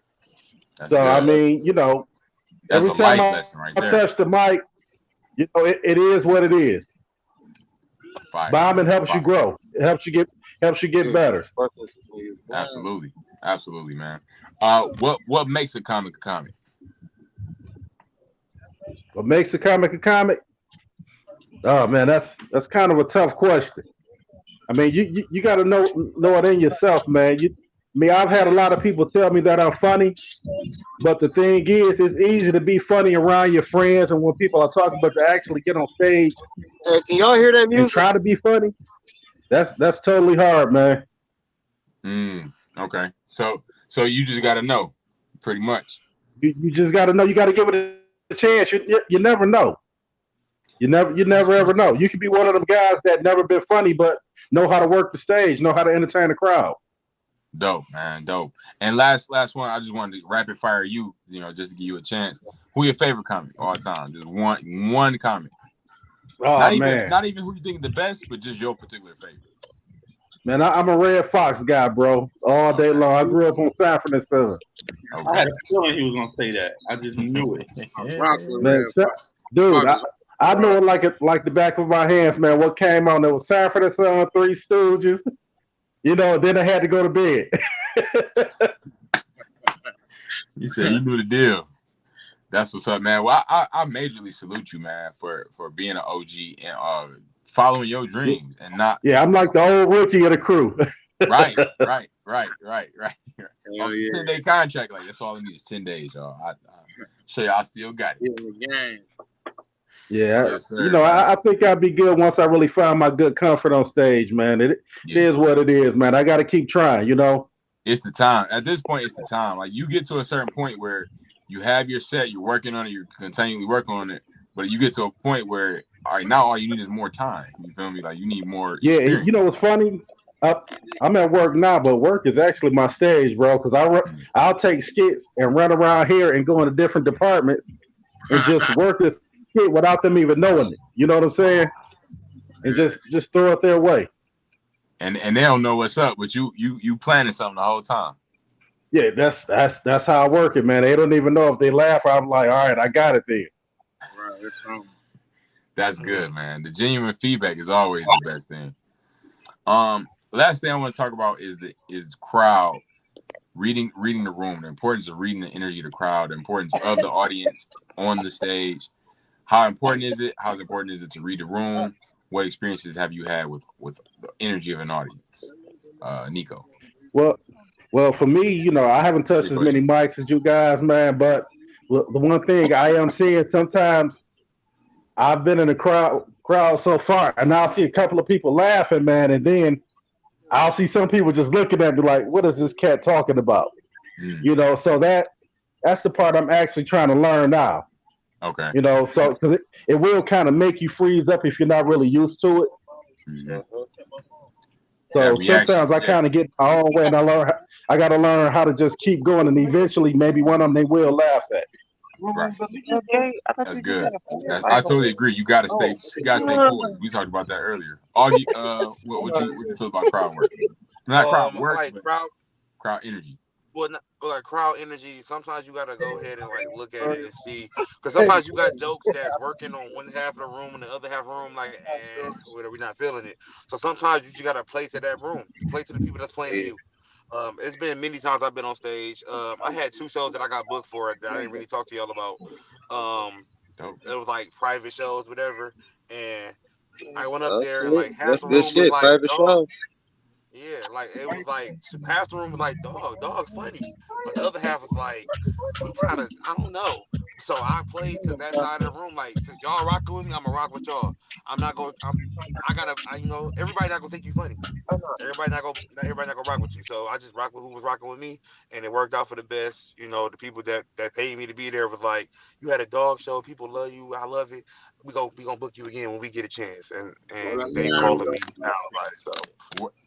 That's so good. I mean, you know, that's every time I touch the mic, you know, it is what it is. Bombing helps you grow. It helps you get better. Absolutely, man. What makes a comic a comic? What makes a comic a comic? Oh man, that's kind of a tough question. I mean, you got to know it in yourself, man. I've had a lot of people tell me that I'm funny, but the thing is, it's easy to be funny around your friends and when people are talking, but to actually get on stage, can y'all hear that music? And try to be funny, that's totally hard, man. Okay. So you just got to know, pretty much. You just got to know. You got to give it a chance. You never know. You never ever know. You could be one of them guys that never been funny, but know how to work the stage, know how to entertain the crowd. Dope, man, dope. And last one, I just wanted to rapid fire you, just to give you a chance. Who your favorite comic all time? Just one comic. Oh, not even who you think is the best, but just your particular favorite. Man, I'm a Red Fox guy, bro. All day long. I grew up on Sanford and Son. Okay. I had a feeling he was gonna say that. I just knew it. Man, dude, I know it like the back of my hands, man. What came on? There was Sanford and Son, Three Stooges. Then I had to go to bed. You said you knew the deal. That's what's up, man. Well, I majorly salute you, man, for being an OG and following your dreams and not. Yeah, I'm like the old rookie of the crew. Right. 10-day contract, like that's all I need is 10 days, y'all. I'm sure y'all still got it. Yeah, yes, sir, I think I'd be good once I really find my good comfort on stage, man. It is what it is, man. I got to keep trying, It's the time. At this point, it's the time. Like, you get to a certain point where you have your set, you're working on it, you're continually working on it, but you get to a point where, all right, now all you need is more time. You feel me? Like, you need more experience. Yeah, you know what's funny? I'm at work now, but work is actually my stage, bro, because I'll take skits and run around here and go into different departments and just work this skit without them even knowing it. You know what I'm saying? And just throw it their way. And they don't know what's up, but you planning something the whole time. Yeah, that's how I work it, man. They don't even know if they laugh. I'm like, all right, I got it then. Right, that's good, man. The genuine feedback is always the best thing. Last thing I want to talk about is the crowd, reading the room, the importance of reading the energy of the crowd, the importance of the audience on the stage. How important is it? How important is it to read the room? What experiences have you had with the energy of an audience, Nico? Well, Well, for me, you know, I haven't touched as many mics as you guys, man. But the one thing I am seeing sometimes, I've been in the crowd so far, and I'll see a couple of people laughing, man, and then I'll see some people just looking at me like, "What is this cat talking about?" You know, so that's the part I'm actually trying to learn now. Okay. You know, so 'cause it will kind of make you freeze up if you're not really used to it. So sometimes I kind of get my own way, and I got to learn how to just keep going, and eventually, maybe one of them they will laugh at. Right. That's good. I totally agree. You gotta stay poised. We talked about that earlier. Augie, what you feel about crowd work? Not crowd work, like but crowd energy. Well, like crowd energy, sometimes you gotta go ahead and like look at it and see, because sometimes you got jokes that's working on one half of the room and the other half of the room like, we're not feeling it. So sometimes you just gotta play to that room, play to the people that's playing to you. It's been many times I've been on stage. I had 2 shows that I got booked for that I didn't really talk to y'all about. It was like private shows, whatever, and I went up there and like half the room was like, dog. Yeah, like it was like half the room was like, dog funny, but the other half was like, he kind of, I don't know. So I played to that side of the room. Like, since y'all rocking with me, I'm gonna rock with y'all. I'm not gonna. Everybody not gonna think you funny. Everybody not gonna rock with you. So I just rock with who was rocking with me, and it worked out for the best. You know, the people that paid me to be there was like, you had a dog show. People love you. I love it. We gonna book you again when we get a chance. And they calling me now about it. So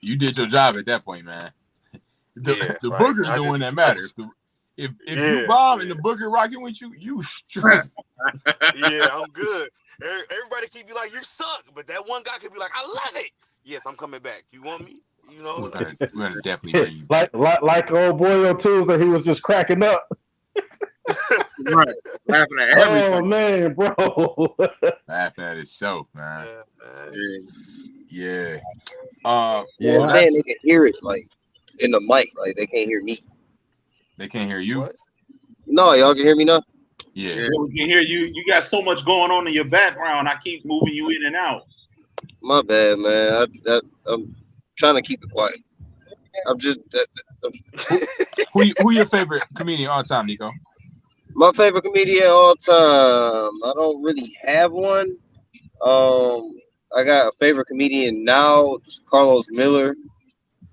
you did your job at that point, man. The booker's the one that matters. If you bomb and the booker rocking with you, you straight. Yeah, I'm good. Everybody keep be like, you suck, but that one guy could be like, I love it. Yes, I'm coming back. You want me? You know, we're gonna definitely bring you back. like old boy on Tuesday, he was just cracking up. Right, laughing at everything. Oh man, bro, laughing at himself, man. Yeah. I'm saying they can hear it like in the mic, like they can't hear me. They can't hear you? What? No, y'all can hear me now? Yeah. We can hear you. You got so much going on in your background. I keep moving you in and out. My bad, man. I'm trying to keep it quiet. I'm just who your favorite comedian all time, Nico? My favorite comedian all time. I don't really have one. I got a favorite comedian now, Carlos Miller.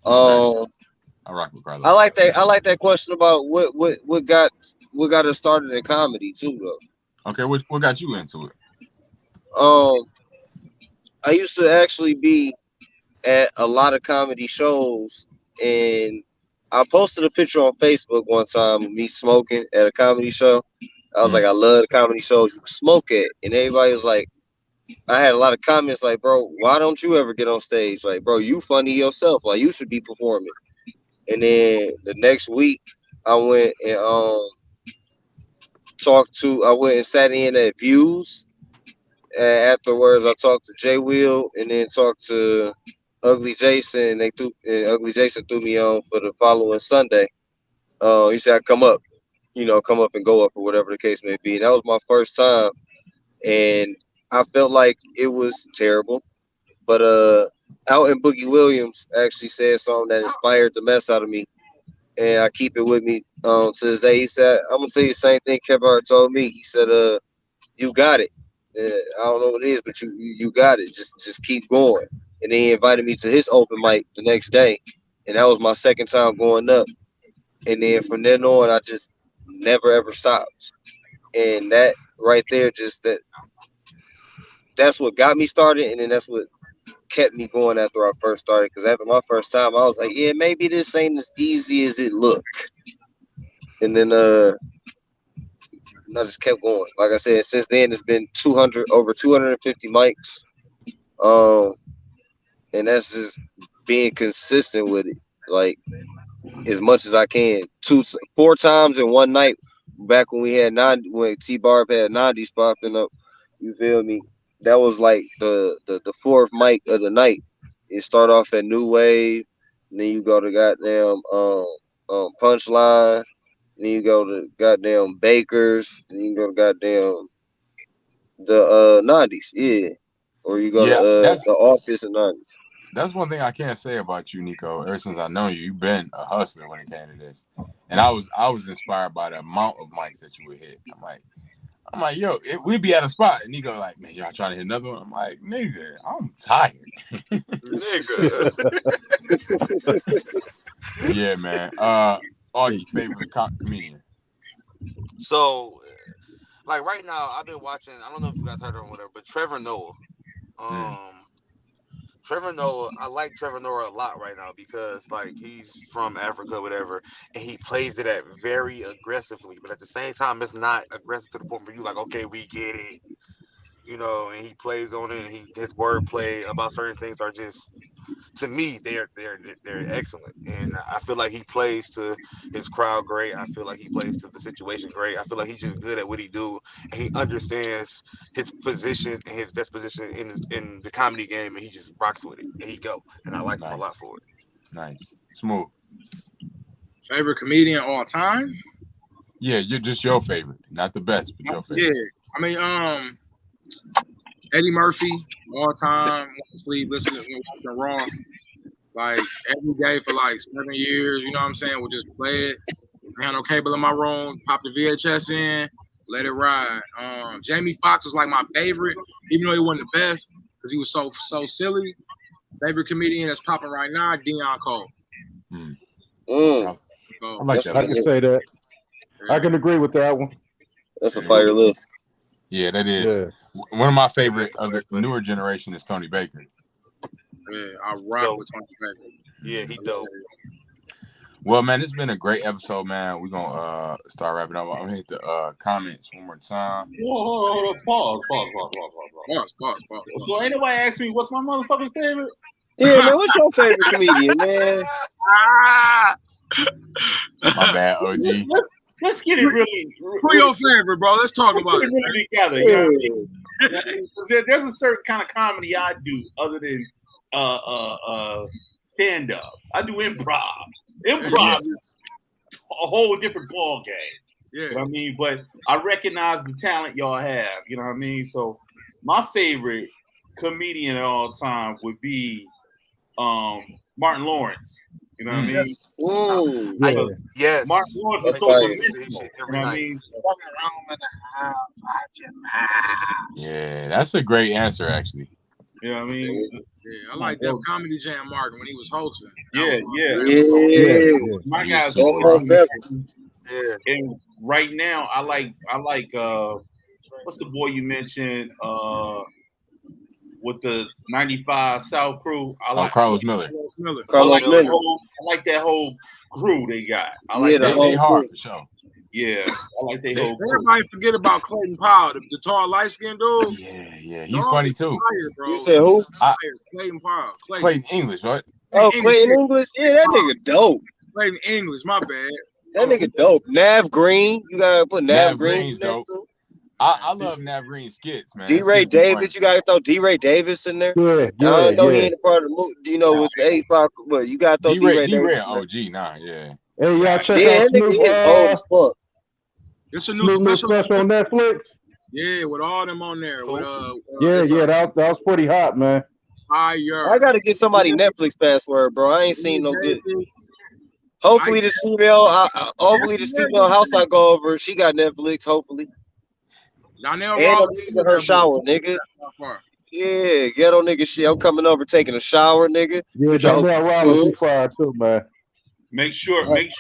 I rock with Carlos. I like that question about what got us started in comedy too, though. Okay, what got you into it? I used to actually be at a lot of comedy shows, and I posted a picture on Facebook one time of me smoking at a comedy show. I was like, I love the comedy shows you can smoke at, and everybody was like, I had a lot of comments like, bro, why don't you ever get on stage? Like, bro, you funny yourself. Like, you should be performing. And then the next week, I went and I went and sat in at Views. And afterwards, I talked to Jay Will and then talked to Ugly Jason. And Ugly Jason threw me on for the following Sunday. He said, come up and go up or whatever the case may be. And that was my first time. And I felt like it was terrible. But Alton Boogie Williams actually said something that inspired the mess out of me. And I keep it with me to this day. He said, I'm going to tell you the same thing Kevin Hart told me. He said, you got it. I don't know what it is, but you got it. Just keep going. And then he invited me to his open mic the next day. And that was my second time going up. And then from then on, I just never, ever stopped. And that right there, that's what got me started. And then that's what kept me going after I first started. Because after my first time, I was like, yeah, maybe this ain't as easy as it look. And then I just kept going. Like I said, since then it's been over 250 mics. And that's just being consistent with it, like as much as I can. 4 times in one night. Back when we had when T-Barb had 90s popping up, you feel me? That was like the 4th mic of the night. You start off at New Wave, and then you go to goddamn Punchline. Then you go to goddamn Baker's. Then you go to goddamn the 90s, yeah. Or you go to the Office and 90s. That's one thing I can't say about you, Nico. Ever since I know you, you've been a hustler when it came to this. And I was inspired by the amount of mics that you would hit. I'm like, yo, we'd be at a spot, and Nico like, man, y'all trying to hit another one? I'm like, nigga, I'm tired. Nigga. Yeah, man. Augie, favorite comedian? So, like right now, I've been watching. I don't know if you guys heard of him or whatever, but Trevor Noah. Trevor Noah, I like Trevor Noah a lot right now because like he's from Africa, whatever, and he plays it at very aggressively, but at the same time, it's not aggressive to the point where you like, okay, we get it, you know, and he plays on it. And his wordplay about certain things are just, to me, they're excellent, and I feel like he plays to his crowd great. I feel like he plays to the situation great. I feel like he's just good at what he do, and he understands his position and his disposition in the comedy game, and he just rocks with it. And he go, and I like him a lot for it. Nice, smooth. Favorite comedian all time? Yeah, you're just your favorite, not the best, but your favorite. Yeah, I mean, Eddie Murphy, all time, sleep, listening to watching Raw, like every day for like 7 years. You know what I'm saying? We'll just play it. I had no cable in my room. Pop the VHS in, let it ride. Jamie Foxx was like my favorite, even though he wasn't the best because he was so silly. Favorite comedian that's popping right now, Deion Cole. I like that. I can say that. Yeah. I can agree with that one. That's a fire list. Yeah, that is. Yeah. One of my favorite of the newer generation is Tony Baker. Yeah, I rock with Tony Baker. Yeah, he dope. Well, man, it's been a great episode, man. We're gonna start wrapping up. I'm gonna hit the comments one more time. Hold on. Pause. So ain't nobody asked me what's my motherfucker's favorite? Yeah, man, what's your favorite comedian, man? My bad, OG. Let's get it really. Who your favorite, bro? Let's talk about it. Really together, you know what I mean? There's a certain kind of comedy I do other than stand up. I do improv. Improv is a whole different ball game. Yeah, you know what I mean, but I recognize the talent y'all have. You know what I mean. So my favorite comedian of all time would be Martin Lawrence. You know what I mean? Ooh, yes. Martin Lawrence is so original. You know what I mean? Yeah, that's a great answer, actually. You know what I mean? Yeah, I like that Comedy Jam Martin when he was hosting. Yeah. My guys. Yeah. And right now, I like. What's the boy you mentioned? With the 95 South crew, I like Carlos Miller. I like that whole crew they got. I like they hard for sure. Yeah, I like they whole crew. Everybody forget about Clayton Powell, the tall light skinned dude. Yeah, he's funny too. Fire, you said who? Clayton Powell. Clayton English, right? Clayton English. Yeah, that nigga dope. Clayton English, my bad. That nigga dope. Nav Green, you gotta put Nav Green. Dope. I love Nav Green skits, man. D-Ray Davis, you gotta throw D-Ray Davis in there. I don't know he ain't a part of the movie. You know, with the 85, but you gotta throw D-Ray Davis. OG, yeah. Hey, y'all check that out nigga old as fuck. It's a new special on Netflix. Yeah, with all them on there. With, that was pretty hot, man. Fire. I gotta get somebody Netflix password, bro. I ain't seen no good. Hopefully this female house I go over, she got Netflix, hopefully. And I'm using her shower, nigga. Yeah, ghetto nigga shit. I'm coming over taking a shower, nigga. Yeah, that Rollins fire too, man. Make sure that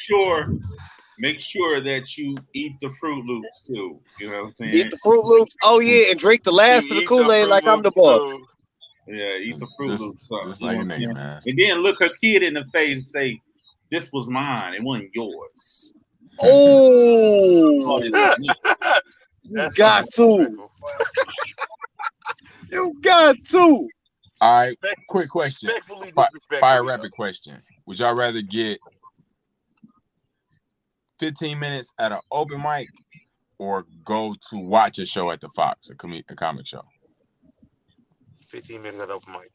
you eat the Fruit Loops too. You know what I'm saying? Eat the Fruit Loops. Oh yeah, and drink the last of the Kool-Aid like I'm the boss. Yeah, eat the Fruit Loops. Just like a nigga, man. And then look her kid in the face and say, "This was mine. It wasn't yours." Oh. You got to. You got to. All right, quick question. Fire rapid question. Would y'all rather get 15 minutes at an open mic or go to watch a show at the Fox, a comic show? 15 minutes at open mic.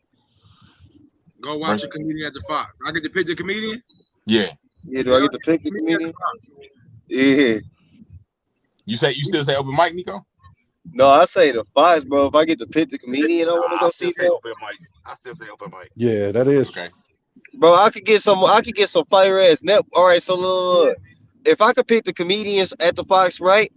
Go watch a comedian at the Fox. I get to pick the comedian? Yeah. Yeah, do I get to pick the comedian? Yeah. You still say open mic, Nico? No, I say the Fox, bro. If I get to pick the comedian, I want to I go still see say that. open mic. I still say open mic. Yeah, that is. Okay. Bro, I could get some. I could get some fire ass net. All right, so look, if I could pick the comedians at the Fox, right?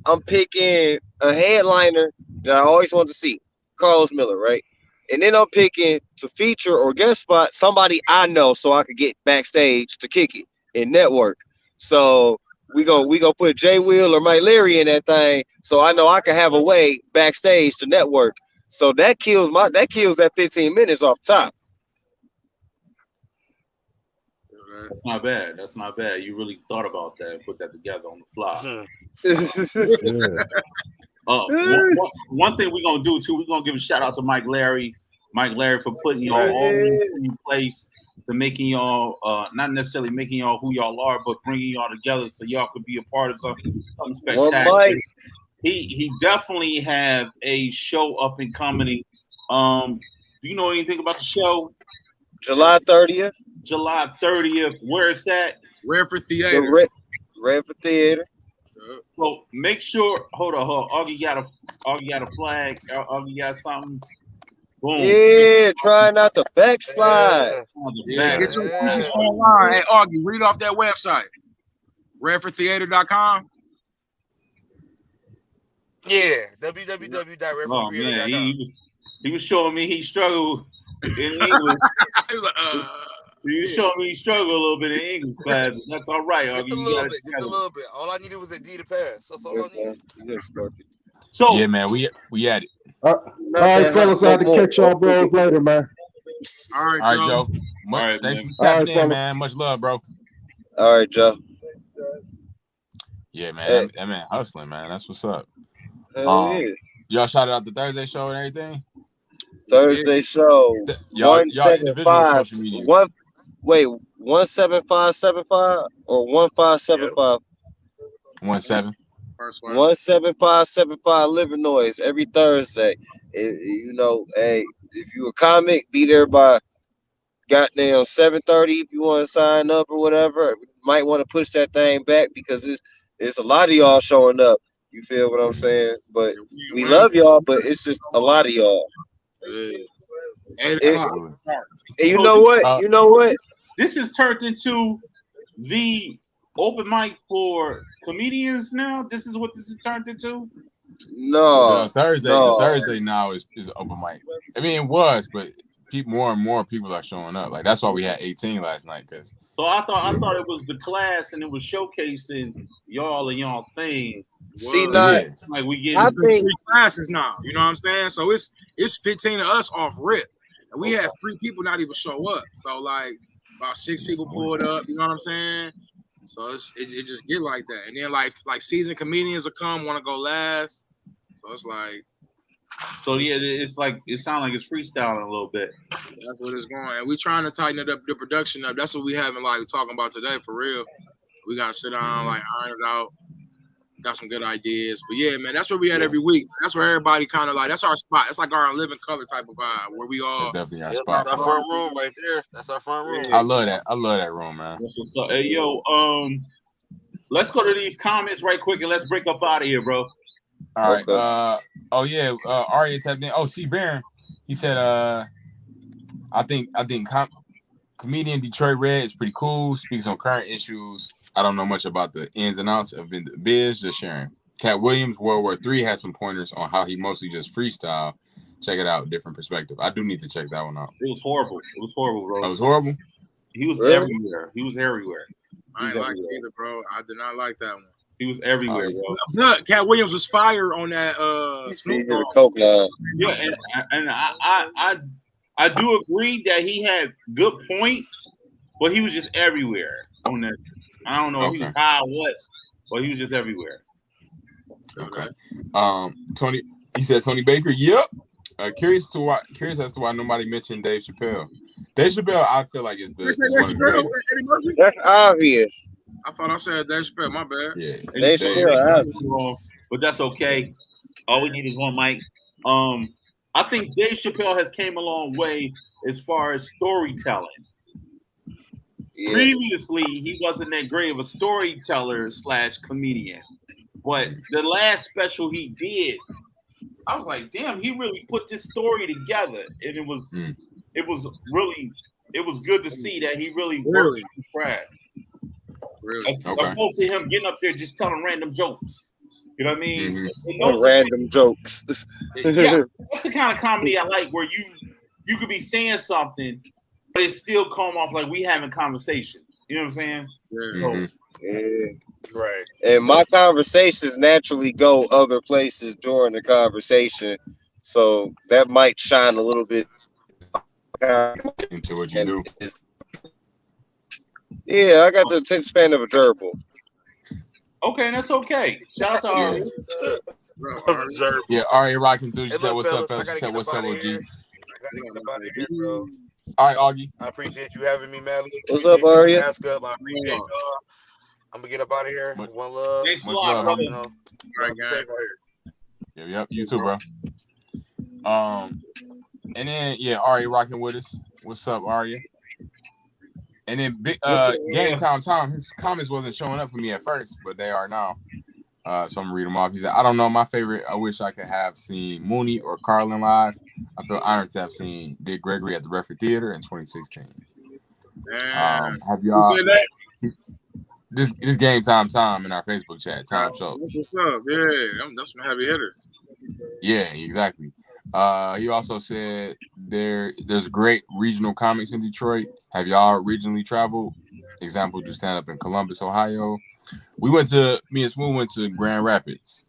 I'm picking a headliner that I always wanted to see, Carlos Miller, right? And then I'm picking to feature or guest spot somebody I know, so I could get backstage to kick it and network. So we gonna put Jay Will or Mike Leary in that thing, so I know I can have a way backstage to network. So that kills that 15 minutes off top. That's not bad. That's not bad. You really thought about that and put that together on the fly. Yeah. One thing we're gonna do too, we're gonna give a shout out to Mike Larry for putting y'all all in place, to making y'all not necessarily making y'all who y'all are, but bringing y'all together so y'all could be a part of something spectacular. He definitely have a show up and coming. Do you know anything about the show? July 30th. July 30th. Where it's at? Redford Theater. Redford Theater. So make sure. Hold on. Augie got a flag. Augie got something. Boom. Yeah, try not to backslide. Yeah, get your tickets online. Hey, Augie, read off that website. RedfordTheater.com. Yeah, www.redfordtheater.com. Oh man, he was showing me he struggled in English. He was showing me he struggled a little bit in English class. That's all right, Augie. Just a little bit. All I needed was a D to pass. That's all I needed. So yeah, man, we had it. All right, fellas, I have to catch y'all bros later, man. All right, Joe. Thanks for tapping in, man. Much love, bro. All right, Joe. Yeah, man. That man hustling, man. That's what's up. Yeah. Y'all shouted out the Thursday show and everything? Thursday show. Y'all individual social media. 17575 or 1575? 17. 17575 Liver Noise every Thursday. Hey, if you a comic, be there by goddamn 7:30 if you want to sign up or whatever. Might want to push that thing back because it's a lot of y'all showing up. You feel what I'm saying? But we love y'all, but it's just a lot of y'all. 8 o'clock. And you know what? This has turned into the open mic for comedians now. This is what this has turned into. No, the Thursday now is open mic. I mean, it was, but more and more people are showing up. Like that's why we had 18 last night. So I thought it was the class and it was showcasing y'all and y'all thing. See, like we get 3 classes now. You know what I'm saying? So it's 15 of us off rip, and we had 3 people not even show up. So like about 6 people pulled up. You know what I'm saying? So it just get like that, and then like seasoned comedians will come, want to go last. So it's like, it's like it sounds like it's freestyling a little bit. That's what it's going, and we trying to tighten it up, the production up. That's what we having like talking about today for real. We gotta sit down, like iron it out. Got some good ideas, but yeah, man, that's where we at every week. That's where everybody kind of like, that's our spot. It's like our living color type of vibe where we all. That's definitely our spot. That's our front room right there. That's our front room. I love that room, man. That's what's up. Hey, yo, let's go to these comments right quick and let's break up out of here, bro. All right. Arya tapped in. Oh, C. Barron. He said, I think comedian Detroit Red is pretty cool. Speaks on current issues. I don't know much about the ins and outs of the biz, just sharing. Cat Williams, World War III, has some pointers on how he mostly just freestyle. Check it out, different perspective. I do need to check that one out. It was horrible. Bro. It was horrible? He was everywhere. I ain't like it either, bro. I did not like that one. He was everywhere, bro. Good. Cat Williams was fire on that. The Coke line. Yeah, and I do agree that he had good points, but he was just everywhere on that. I don't know if he was high or what, but he was just everywhere. Okay. Tony, he said Tony Baker. Yep. Curious as to why nobody mentioned Dave Chappelle. Dave Chappelle, I feel like is that's obvious. I thought I said Dave Chappelle. My bad. Yeah. Dave Chappelle, but that's okay. All we need is one mic. I think Dave Chappelle has came a long way as far as storytelling. Yeah. Previously, he wasn't that great of a storyteller / comedian, but the last special he did I was like, damn, he really put this story together, and it was good to see that he really worked on his craft. Really? Opposed to him getting up there just telling random jokes. You know what I mean? Mm-hmm. Random jokes. Yeah, that's the kind of comedy I like, where you could be saying something, but it still come off like we having conversations. You know what I'm saying? Yeah. Right. And my conversations naturally go other places during the conversation, so that might shine a little bit into what you do. Yeah, I got the attention span of a gerbil. Okay, that's okay. Shout out to Ari. Yeah, Ari rocking too. She Hey, said, look, "What's fellas, up, fellas?" She said, "What's up, OG?" I gotta get up out of here, bro. All right, Augie. I appreciate you having me, man. What's up, Aria? Mask up. I appreciate y'all. I'm gonna get up out of here. One love. Thanks a Much lot, love, brother. homie. You know, right, guys. Yep, you too, bro. And then Ari rocking with us. What's up, Aria? And then big Game Time. His comments wasn't showing up for me at first, but they are now. So I'm gonna read them off. He said, "I don't know my favorite. I wish I could have seen Mooney or Carlin live. I feel honored to have seen Dick Gregory at the Redford Theater in 2016. Have y'all? This Game Time in our Facebook chat. Time shows. What's up? Yeah, that's some heavy hitters. Yeah, exactly. He also said there's great regional comics in Detroit. Have y'all regionally traveled? Example, do stand up in Columbus, Ohio. Me and Smooth went to Grand Rapids.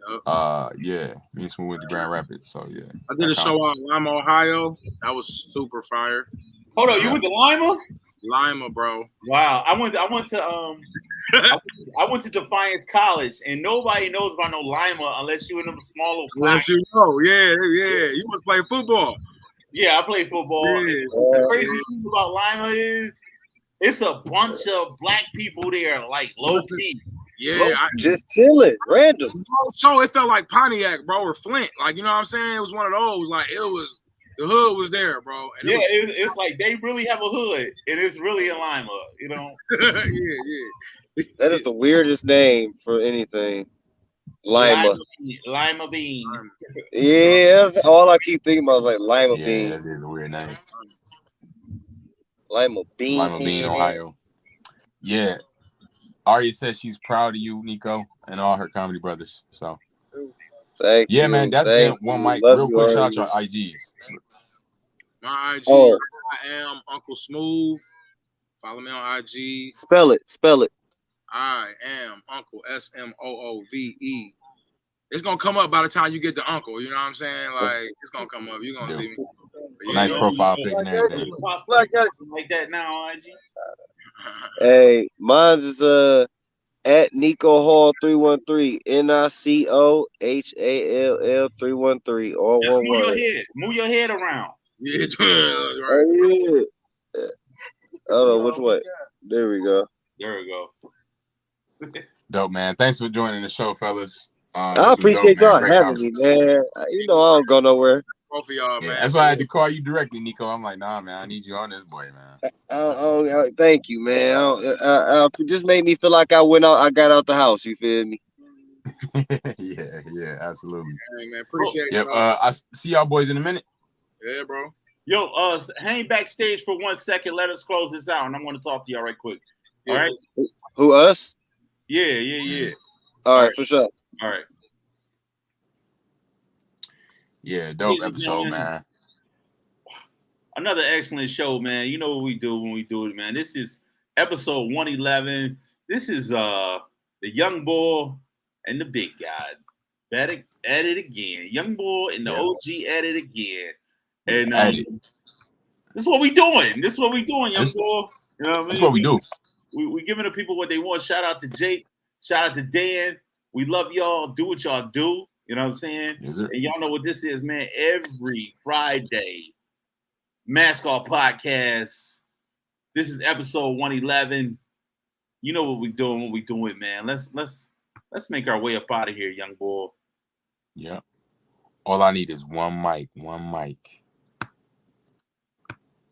Me and Smooth went to Grand Rapids. So yeah. I did a show out in Lima, Ohio. That was super fire. Hold on, you went to Lima? Lima, bro. Wow. I went to Defiance College, and nobody knows about no Lima unless you in them small little classes. You know, yeah. You must play football. Yeah, I play football. Yeah. The crazy thing about Lima is it's a bunch of black people there, like low key. Yeah, just chilling, random. So it felt like Pontiac, bro, or Flint. Like, you know what I'm saying? It was one of those. Like, it was the hood was there, bro. And it's like they really have a hood, and it's really in Lima, you know. Yeah. That is the weirdest name for anything. Lima bean. Yeah, that's all I keep thinking about is like Lima bean. Yeah, that is a weird name. Lima bean, Ohio. Yeah. Aria says she's proud of you, Nico, and all her comedy brothers. So, thank you, man, that's been one mic. Love real quick, shout out to our IGs. My IG, I am Uncle Smooth. Follow me on IG. Spell it. I am Uncle SMOOVE. It's gonna come up by the time you get to Uncle. You know what I'm saying? Like, it's gonna come up. You're gonna see me. Nice profile pic and everything. Like that now on IG. Hey, mine's is at Nico Hall 313. NICOHALL 313. All just one word. Move your head around. Yeah, right. Oh, yeah. I don't know which way. There we go. Dope, man. Thanks for joining the show, fellas. I appreciate y'all having me, man. You know I don't go nowhere. Both of y'all, man. That's why I had to call you directly, Nico. I'm like, nah, man, I need you on this boy, man. Thank you, man. Just made me feel like I got out the house. You feel me? yeah, absolutely. Hey, man, appreciate it. Yep. I see y'all boys in a minute. Yeah, bro. Yo, hang backstage for 1 second. Let us close this out, and I'm going to talk to y'all right quick. All right? Who, us? Yeah. All right, for sure. All right. Yeah, dope episode, man. Another excellent show, man. You know what we do when we do it, man. This is episode 111. This is the young boy and the big guy. At it again. Young boy and the OG at it again. And this is what we doing. Young boy. You know what I mean? That's what we do. We giving the people what they want. Shout out to Jake. Shout out to Dan. We love y'all. Do what y'all do. You know what I'm saying? Yes, and y'all know what this is, man. Every Friday, MaskOffPodcast. This is episode 111. You know what we doing, man. Let's make our way up out of here, young boy. Yeah. All I need is one mic.